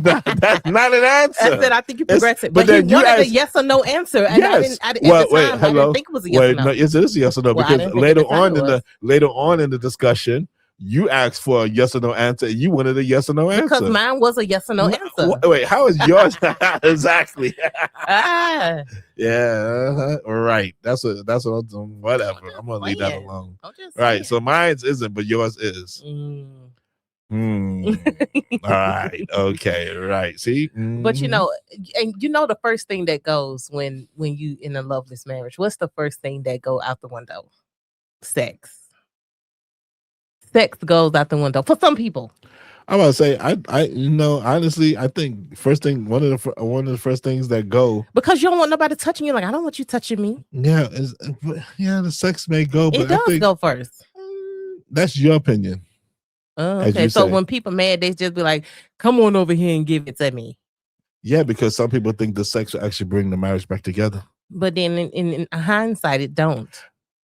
not an answer. I said, I think you're progressing. But he wanted a yes or no answer. And yes. I didn't think it was a yes or no. No, it is a yes or no. Because later on in the discussion, you asked for a yes or no answer. You wanted a yes or no answer. Because mine was a yes or no answer. Wait, how is yours? Exactly. Yeah. Right. That's what I'm doing. Whatever. I'm gonna leave that alone. Right. So mine isn't, but yours is. All right. Okay. Right. See. But and the first thing that goes when you in a loveless marriage, what's the first thing that go out the window? Sex. Sex goes out the window for some people. I'm about to say, honestly, I think one of the first things that go, because you don't want nobody touching you. Like, I don't want you touching me. Yeah, the sex may go, but it does go first. That's your opinion. Okay, so when people mad, they just be like, "Come on over here and give it to me." Yeah, because some people think the sex will actually bring the marriage back together. But then, in hindsight, it don't.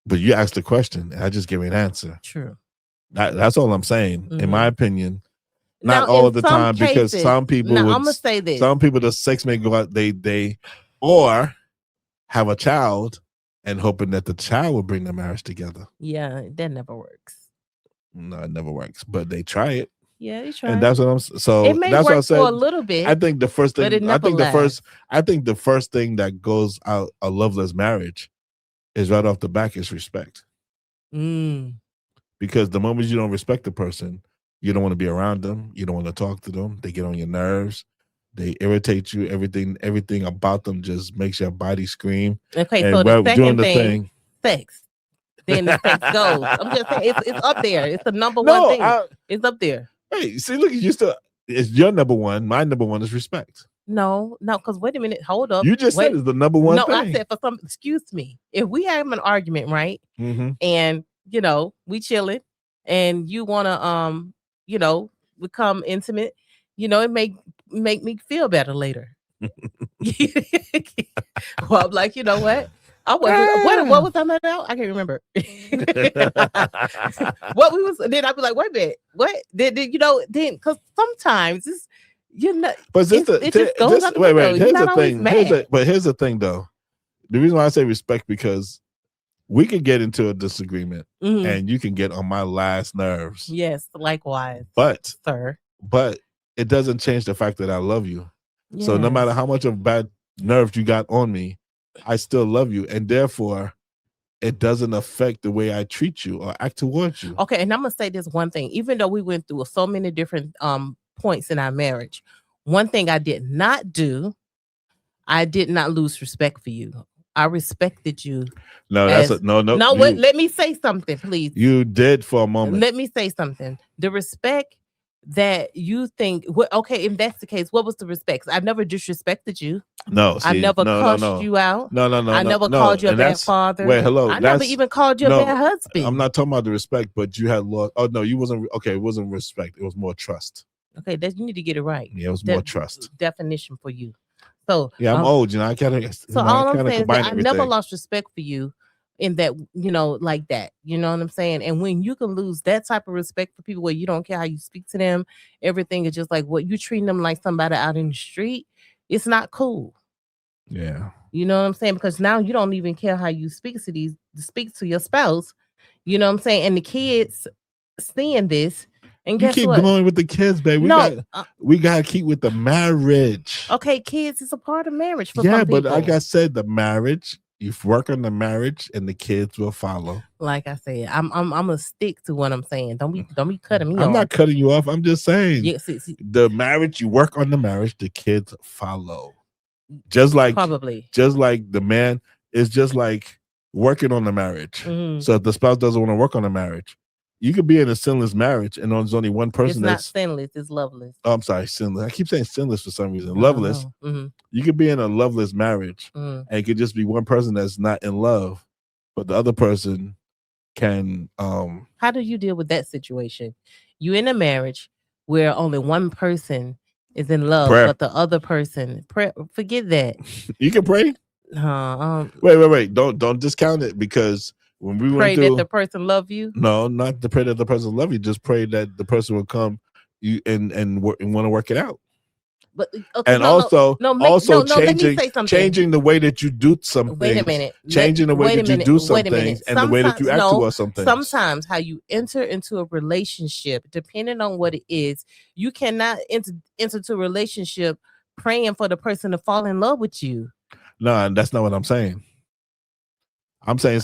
But you asked the question, and I just gave you an answer. True. That's all I'm saying. In my opinion, not all the time, because some people. I'm gonna say this. Some people, the sex may go out. They or have a child and hoping that the child will bring the marriage together. Yeah, that never works. No, it never works. But they try it. Yeah, they try. And that's what I'm. So it may that's work what I said. For a little bit. I think the first thing. But it never I think the first thing that goes out a loveless marriage is right off the back is respect. Because the moment you don't respect the person, you don't want to be around them. You don't want to talk to them. They get on your nerves. They irritate you. Everything about them just makes your body scream. Okay, so the second thing, sex. Then the sex goes. I'm just saying, it's up there. It's the number one thing. It's up there. Hey, see, look, it's your number one. My number one is respect. No, because wait a minute, hold up. You just said it's the number one thing. No, I said excuse me. If we have an argument, right? And we chilling, and you wanna become intimate, it make me feel better later. Well, I'm like, you know what? I wasn't. What was I about? I can't remember. What we was. Then I'd be like, wait a minute. What? Then then because sometimes it's But it just goes out the window. Here's the thing. But here's the thing, though. The reason why I say respect, because we could get into a disagreement and you can get on my last nerves. Yes, likewise. But sir. But it doesn't change the fact that I love you. Yes. So no matter how much of bad nerves you got on me, I still love you. And therefore, it doesn't affect the way I treat you or act towards you. Okay, and I'm gonna say this one thing. Even though we went through so many different points in our marriage, one thing I did not do, I did not lose respect for you. I respected you. No, no. Wait, let me say something, please. You did for a moment. Let me say something. The respect that you think, okay, if that's the case, what was the respect? I never disrespected you. No, I never cussed you out. No. I never called you a bad father. Wait, hello. I never even called you a bad husband. I'm not talking about the respect, but you had lost. Oh no, you wasn't. Okay, it wasn't respect. It was more trust. Okay, you need to get it right. Yeah, it was more trust. Definition for you. So yeah, I'm old. I can't. So all I'm saying is that I never lost respect for you. In that, like that, you know what I'm saying? And when you can lose that type of respect for people where you don't care how you speak to them, everything is just like what you treating them like somebody out in the street, it's not cool. Yeah. You know what I'm saying? Because now you don't even care how you speak to your spouse. You know what I'm saying? And the kids seeing this. And you keep going with the kids, baby. We gotta keep with the marriage. Okay, kids is a part of marriage for some people. But like I said, the marriage. You work on the marriage, and the kids will follow. Like I said, I'm gonna stick to what I'm saying. Don't be cutting me off. I'm not cutting you off. I'm just saying. Yeah, see. The marriage, you work on the marriage, the kids follow. Just like the man is just like working on the marriage. So if the spouse doesn't want to work on the marriage, you could be in a sinless marriage, and there's only one person. It's not sinless. It's loveless. Oh, I'm sorry, sinless. I keep saying sinless for some reason. Loveless. You could be in a loveless marriage, and it could just be one person that's not in love, but the other person can. How do you deal with that situation? You in a marriage where only one person is in love, but the other person, forget that. You can pray. Wait. Don't discount it, because when we pray that the person love you. No, not to pray that the person love you. Just pray that the person will come you and want to work it out. But okay, changing the way that you do something. Wait a minute. Changing the way that you do some things and the way that you act towards something. Sometimes how you enter into a relationship, depending on what it is, you cannot enter into a relationship praying for the person to fall in love with you. No, that's not what I'm saying. I'm saying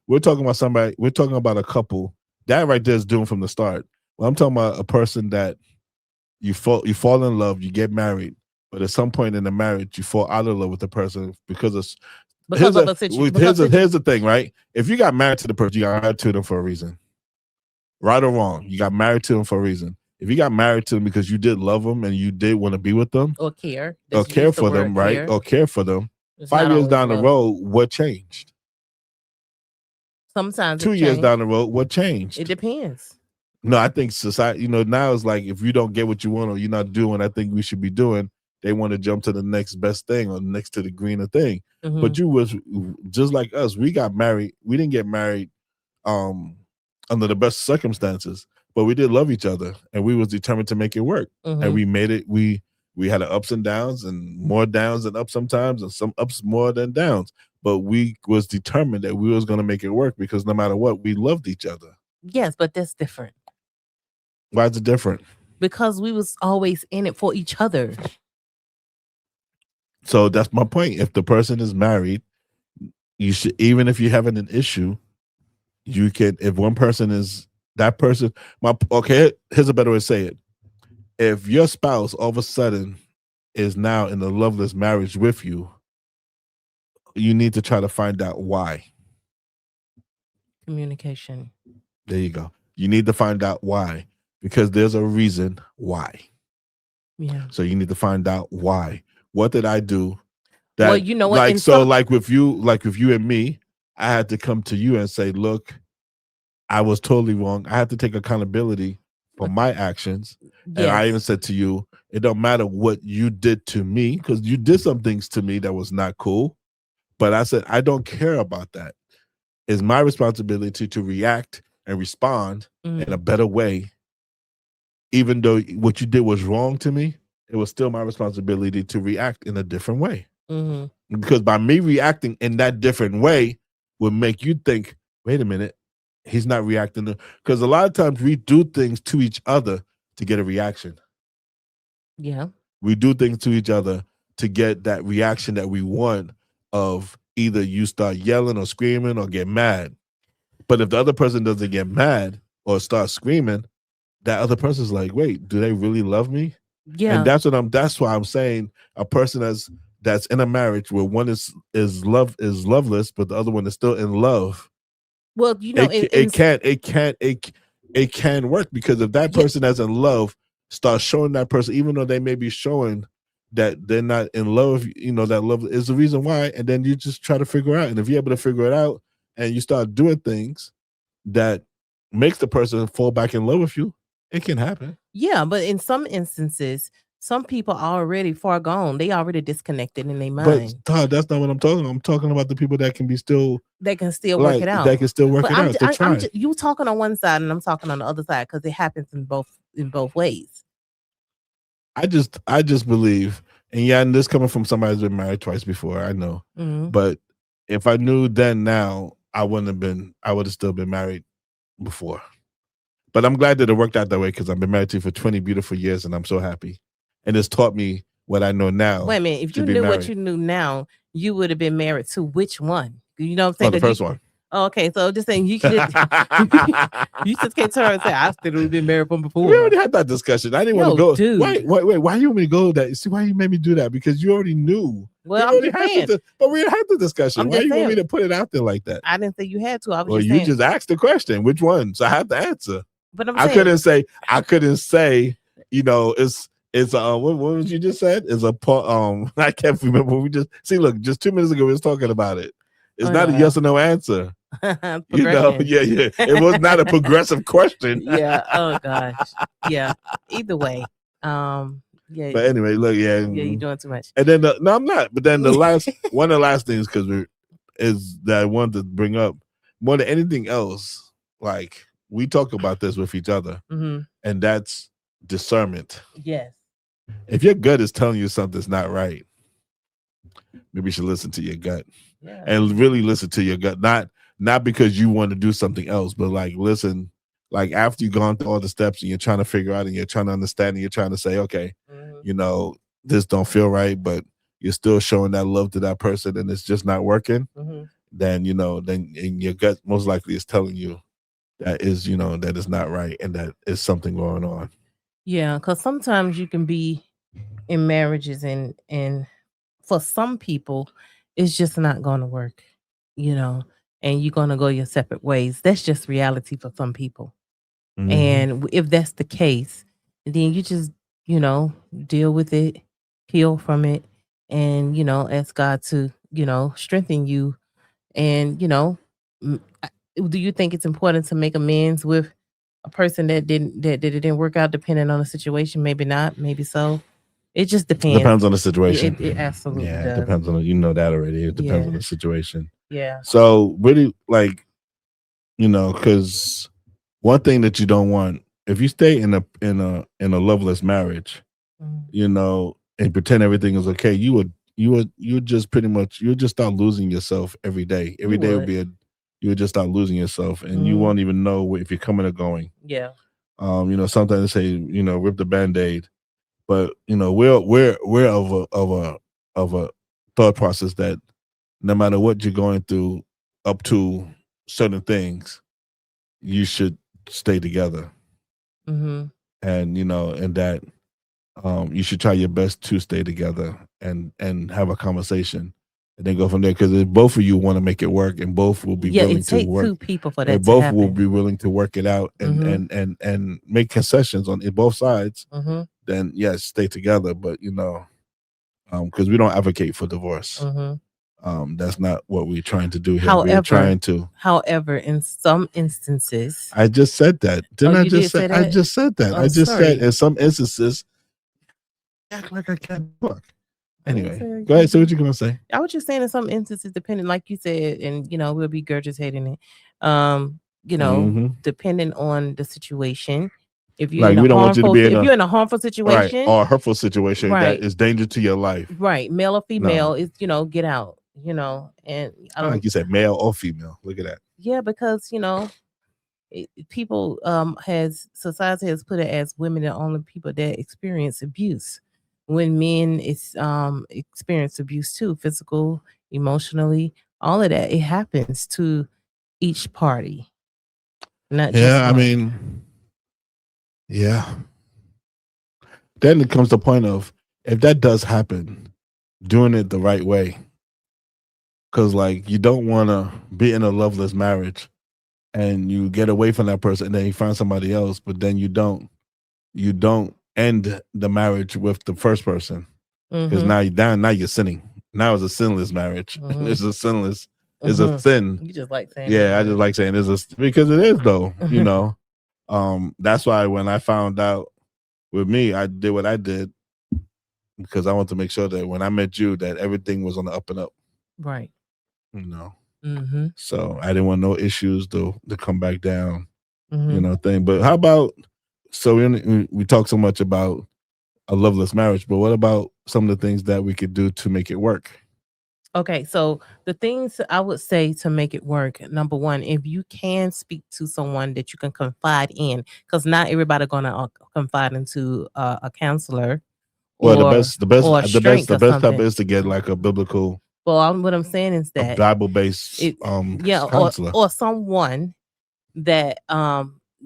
we're talking about a couple that right there is doomed from the start. Well, I'm talking about a person that you fall in love, you get married, but at some point in the marriage, you fall out of love with the person because of a situation. Here's the thing, right? If you got married to the person, you got married to them for a reason. Right or wrong, you got married to them for a reason. If you got married to them because you did love them and you did want to be with them, or care for them, right? Or care for them, 5 years down the road, what changed? Sometimes 2 years down the road, what changed? It depends. No, I think society, now it's like if you don't get what you want or you're not doing what I think we should be doing, they want to jump to the next best thing or next to the greener thing. But you was just like us. We got married. We didn't get married under the best circumstances, but we did love each other and we was determined to make it work. And we made it. We had ups and downs, and more downs than ups sometimes, and some ups more than downs. But we was determined that we was going to make it work because no matter what, we loved each other. Yes, but that's different. Why is it different? Because we was always in it for each other. So that's my point. If the person is married, you should, even if you're having an issue, you can, if one person is that person, here's a better way to say it. If your spouse all of a sudden is now in a loveless marriage with you, you need to try to find out why. Communication. There you go. You need to find out why, because there's a reason why. Yeah. So you need to find out why. What did I do? That, well, you know what? Like with you and me, I had to come to you and say, look, I was totally wrong. I had to take accountability for my actions. Yes. And I even said to you, it don't matter what you did to me, because you did some things to me that was not cool. But I said, I don't care about that. It's my responsibility to react and respond in a better way. Even though what you did was wrong to me, it was still my responsibility to react in a different way. Because by me reacting in that different way, would make you think, wait a minute, he's not reacting to, because a lot of times we do things to each other to get a reaction. Yeah. We do things to each other to get that reaction that we want of either you start yelling or screaming or get mad. But if the other person doesn't get mad or start screaming, that other person's like, wait, do they really love me? Yeah. And that's why I'm saying a person that's in a marriage where one is loveless, but the other one is still in love. Well, it can't work, because if that person that's in love starts showing that person, even though they may be showing that they're not in love, that love is the reason why. And then you just try to figure out. And if you're able to figure it out and you start doing things that makes the person fall back in love with you, it can happen. Yeah, but in some instances, some people are already far gone. They already disconnected in their mind. But Todd, that's not what I'm talking about. I'm talking about the people that can be still. They can still work it out. They can still work it out. You talking on one side and I'm talking on the other side, because it happens in both ways. I just believe, and this coming from somebody who's been married twice before, I know. Mm-hmm. But if I knew then now, I would have still been married before. But I'm glad that it worked out that way, because I've been married to you for 20 beautiful years and I'm so happy. And it's taught me what I know now. Wait a minute, if you knew what you knew now, you would have been married to which one? You know what I'm saying? The first one. Oh, okay, so just saying you could you just can't turn and say I still would have been married from before. We already had that discussion. I didn't want to go. Dude. Wait, why you want me to go that? See, why you made me do that? Because you already knew. Well, I'm just saying. But we had the discussion. Why you want me to put it out there like that? I didn't say you had to. I was you just asked the question. Which one? So I have to answer. But I couldn't say, it's what was you just said? Is a I can't remember. We just just 2 minutes ago we was talking about it. It's not a yes or no answer. Yeah. It was not a progressive question. Yeah. Oh gosh. Yeah. Either way. Yeah. But anyway, look, yeah, you're doing too much. And then no, I'm not. But then the last one of the last things is that I wanted to bring up more than anything else, like we talk about this with each other, and that's discernment. Yes. If your gut is telling you something's not right, maybe you should listen to your gut. Yeah. And really listen to your gut. Not because you want to do something else, but listen, after you've gone through all the steps and you're trying to figure out and you're trying to understand and you're trying to say, okay, this don't feel right, but you're still showing that love to that person and it's just not working, then your gut most likely is telling you that is not right and that is something going on. Yeah, because sometimes you can be in marriages and for some people, it's just not going to work, and you're going to go your separate ways. That's just reality for some people. Mm-hmm. And if that's the case, then you just, deal with it, heal from it, and, ask God to, strengthen you. And, do you think it's important to make amends with a person that it didn't work out, depending on the situation? Maybe not, maybe so. It just depends. Depends on the situation. It absolutely does. It depends on that already. It depends on the situation. Yeah. So really, because one thing that you don't want, if you stay in a loveless marriage, and pretend everything is okay, you would just pretty much start losing yourself every day. Every day would be you would just start losing yourself, and you won't even know if you're coming or going. Yeah. Sometimes they say rip the Band-Aid. But we're of a thought process that no matter what you're going through, up to certain things, you should stay together, and and that you should try your best to stay together and have a conversation, and then go from there. Because if both of you want to make it work, and both will be willing to work, two people for that. Both will be willing to work it out and make concessions on both sides. Then yes, stay together. But because we don't advocate for divorce. That's not what we're trying to do here. However, in some instances, I just said that. I just said that. Oh, I just said in some instances, act like I can't talk. Anyway, go ahead. Say what you're gonna say. I was just saying in some instances, depending, like you said, and we'll be regurgitating it. Depending on the situation. If you're we don't want you to be you're in a harmful situation, or a hurtful situation that is danger to your life, right? Male or female, is get out. you know, and I Not like don't. you said, male or female. Look at that. Yeah, because you know, people has society has put it as women are only people that experience abuse, when men is experience abuse too, physical, emotionally, all of that. It happens to each party, not just Yeah, I one. mean, yeah. Then it comes to the point of if that does happen, doing it the right way. Because like you don't want to be in a loveless marriage and you get away from that person and then you find somebody else, but then you don't end the marriage with the first person because now you're down. Now you're sinning. Now it's a sinless marriage. It's a sinless. It's a sin. You just like saying Yeah, I just like saying it's a because it is though. That's why when I found out with me, I did what I did because I want to make sure that when I met you, that everything was on the up and up. right. You know, Mm-hmm. so I didn't want no issues to come back down. Mm-hmm. Thing. But how about so we talk so much about a loveless marriage, but what about some of the things that we could do to make it work? Okay, so the things I would say to make it work, number one, if you can speak to someone that you can confide in, because not everybody gonna confide into a counselor Well, the or best, the best, a the best, strength the or best type something. is to get like a biblical, Well, what I'm saying is a that Bible based it, yeah, counselor. or someone that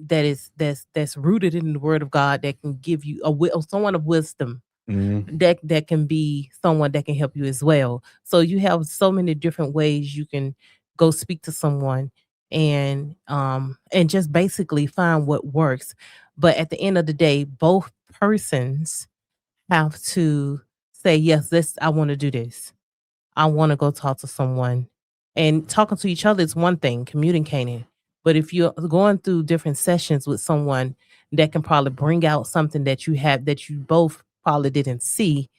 that's rooted in the Word of God that can give you or someone of wisdom Mm-hmm. that can be someone that can help you as well. So you have so many different ways you can go speak to someone and just basically find what works. But at the end of the day, both persons have to say, yes, this I want to do this. I want to go talk to someone. And talking to each other is one thing, communicating. But if you're going through different sessions with someone that can probably bring out something that you have that you both probably didn't see,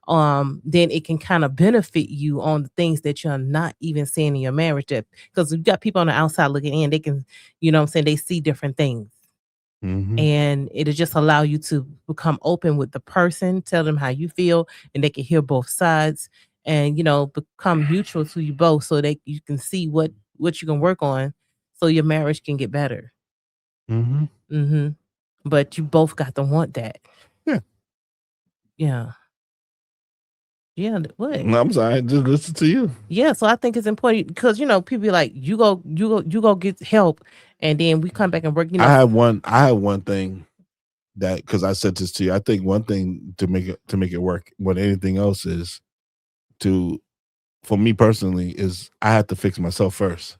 then it can kind of benefit you on the things that you're not even seeing in your marriage. That because you've got people on the outside looking in, they can, you know what I'm saying, they see different things. Mm-hmm. And it'll just allow you to become open with the person, tell them how you feel, and they can hear both sides and become mutual to you both so that you can see what you can work on so your marriage can get better. Mm-hmm. Mm-hmm. But you both got to want that. Yeah. Yeah. Yeah. What? I'm sorry, just listen to you. Yeah. So I think it's important because people be like, you go get help, and then we come back and work. I have one thing that because I said this to you. I think one thing to make it work more than anything else is for me personally is I have to fix myself first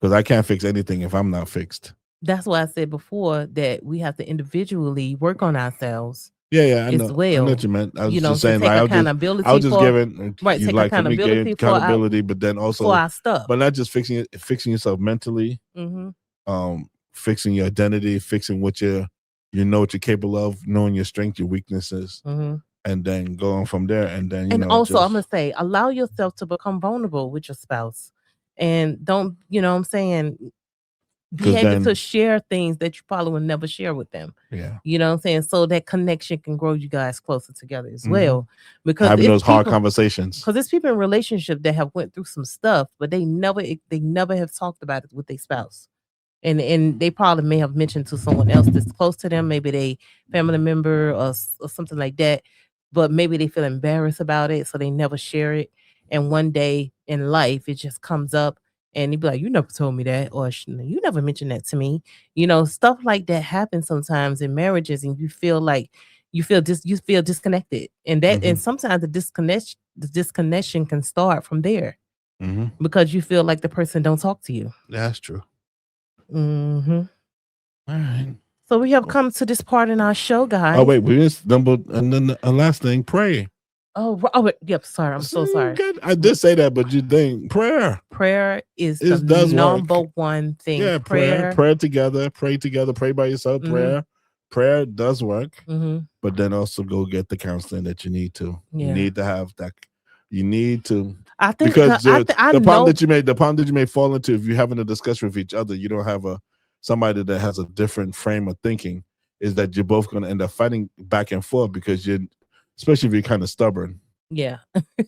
because I can't fix anything if I'm not fixed. That's why I said before that we have to individually work on ourselves Yeah, I as know. I know well. what you meant. I You was know, just to saying, take like, I was accountability just for giving right, you take like for me, getting accountability accountability, but then for also, our stuff. but not just fixing yourself mentally, Mm-hmm. fixing your identity, fixing what you know what you're capable of, knowing your strengths, your weaknesses, Mm-hmm. and then going from there. And then And also, I'm just gonna say, allow yourself to become vulnerable with your spouse, and don't, what I'm saying, be because able to then share things that you probably would never share with them. yeah, You know what I'm saying? So that connection can grow you guys closer together as mm-hmm. well. Because Having it's those hard people conversations. because there's people in relationship that have went through some stuff, but they never have talked about it with their spouse. And they probably may have mentioned to someone else that's close to them, maybe they family member or something like that, but maybe they feel embarrassed about it, so they never share it. And one day in life, it just comes up, and you be like, "You never told me that," or "You never mentioned that to me." Stuff like that happens sometimes in marriages, and you feel like you feel disconnected, and sometimes the disconnection can start from there Mm-hmm. because you feel like the person don't talk to you. That's true. Mm-hmm. All right. So we have come to this part in our show, guys. Oh wait, we just stumbled, and then the last thing, pray. Yep. Sorry, I'm so sorry. I did say that, but you think prayer Prayer is the it does number work. one thing. Yeah, prayer together, pray by yourself. Mhm. Prayer does work, Mm-hmm. but then also go get the counseling that you need to. You Yeah. need to have that. You need to. I think Because I the problem know. that you may fall into if you're having a discussion with each other, you don't have somebody that has a different frame of thinking. Is that you're both going to end up fighting back and forth because especially if you're kind of stubborn. Yeah.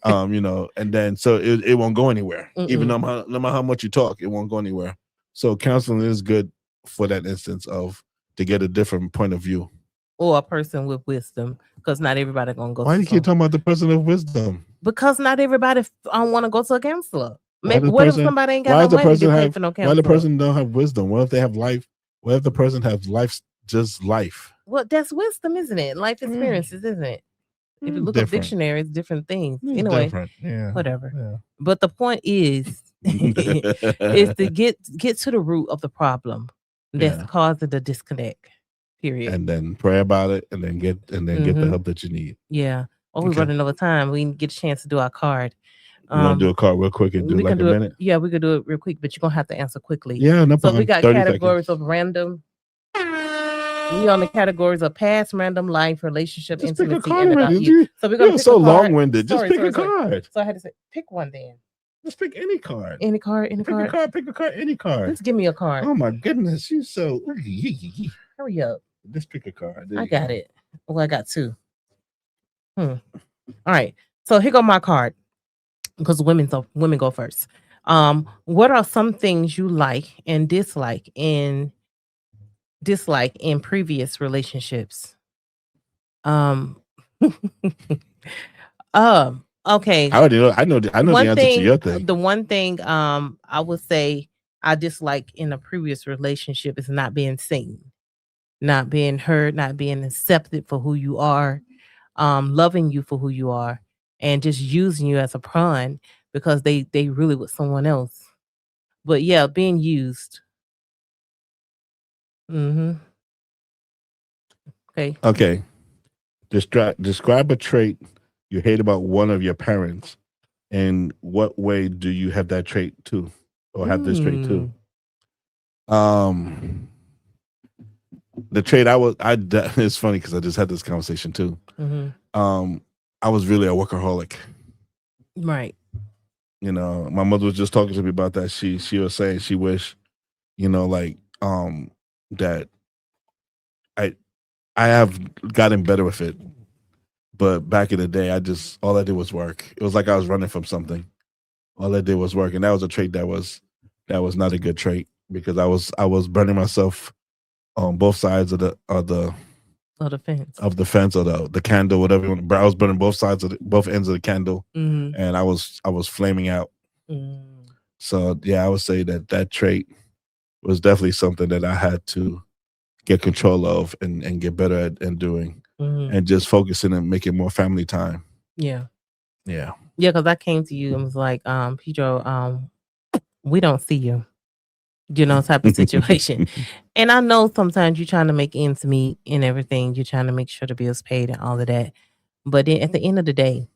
And then so it won't go anywhere. Even no matter how much you talk, it won't go anywhere. So counseling is good for that instance of to get a different point of view. Or a person with wisdom, because not everybody gonna go. Why do you keep talking about the person of wisdom? Because not everybody want to go to a counselor. What if somebody ain't got no money to pay for no counselor? Why the person don't have wisdom? What if they have life? What if the person has life, just life? Well, that's wisdom, isn't it? Life experiences, isn't it? If you look up dictionaries, different things. Anyway, whatever. Yeah. But the point is, is to get to the root of the problem that's causing the disconnect. Period. And then pray about it, and then get the help that you need. Yeah. Oh, we're running over time. We didn't get a chance to do our card. You want to do a card real quick and do like a minute? Yeah, we could do it real quick, but you're gonna have to answer quickly. Yeah, no problem. So we got categories of random. We on the categories of past, random, life, relationship, just intimacy, pick a card, and you. So we're gonna pick so long-winded. Just pick a card. So I had to say, pick one then. Just pick any card. Any card. Pick a card. Any card. Just give me a card. Oh my goodness, you so. Hurry up. Just pick a card. I got it. Well, I got two. All right. So here go my card. Because women go first. What are some things you like and dislike in previous relationships? Okay. I know the answer to your thing. The one thing I would say I dislike in a previous relationship is not being seen, not being heard, not being accepted for who you are, loving you for who you are, and just using you as a pawn because they really with someone else. But yeah, being used. Okay. Describe a trait you hate about one of your parents, and what way do you have that trait too, or have this trait too? The trait it's funny because I just had this conversation too. I was really a workaholic. Right. My mother was just talking to me about that. She was saying she wished, that I have gotten better with it. But back in the day, all I did was work. It was like I was running from something. All I did was work, and that was a trait that was not a good trait because I was burning myself on both sides of the fence, of the candle, whatever you want. I was burning both ends of the candle, and I was flaming out. So yeah, I would say that trait was definitely something that I had to get control of and get better at and doing, and just focusing and making more family time. Yeah. Because I came to you and was like, Pedro, we don't see you, type of situation. And I know sometimes you're trying to make ends meet and everything. You're trying to make sure the bills paid and all of that. But then at the end of the day,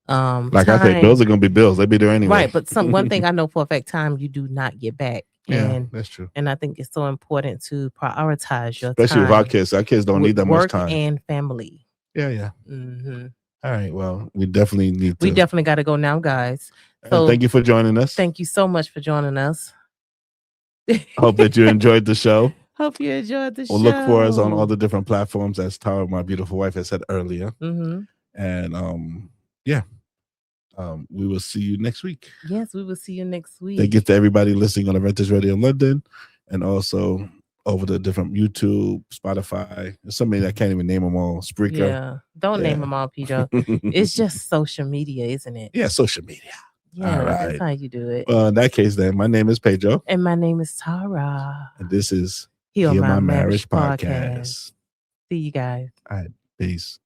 I said, bills are gonna be bills. They'll be there anyway. Right. But one thing I know for a fact, time you do not get back. Yeah, that's true. And I think it's so important to prioritize your especially time. with our kids. Our kids don't need that much time. Work and family. Yeah. All right. Well, we definitely got to go now, guys. So thank you for joining us. Thank you so much for joining us. Hope that you enjoyed the show. Hope you enjoyed the show. Look for us on all the different platforms, as Tara, my beautiful wife, has said earlier. And we will see you next week. Yes, we will see you next week. Thank you to everybody listening on the Renters Radio in London, and also over the different YouTube, Spotify. There's so many I can't even name them all. Spreaker. Yeah, don't name them all, Peter. It's just social media, isn't it? Yeah, social media. Yeah, that's how you do it. Well, in that case, then, my name is Pedro. And my name is Tara. And this is Heal My Marriage Podcast. See you guys. All right, peace.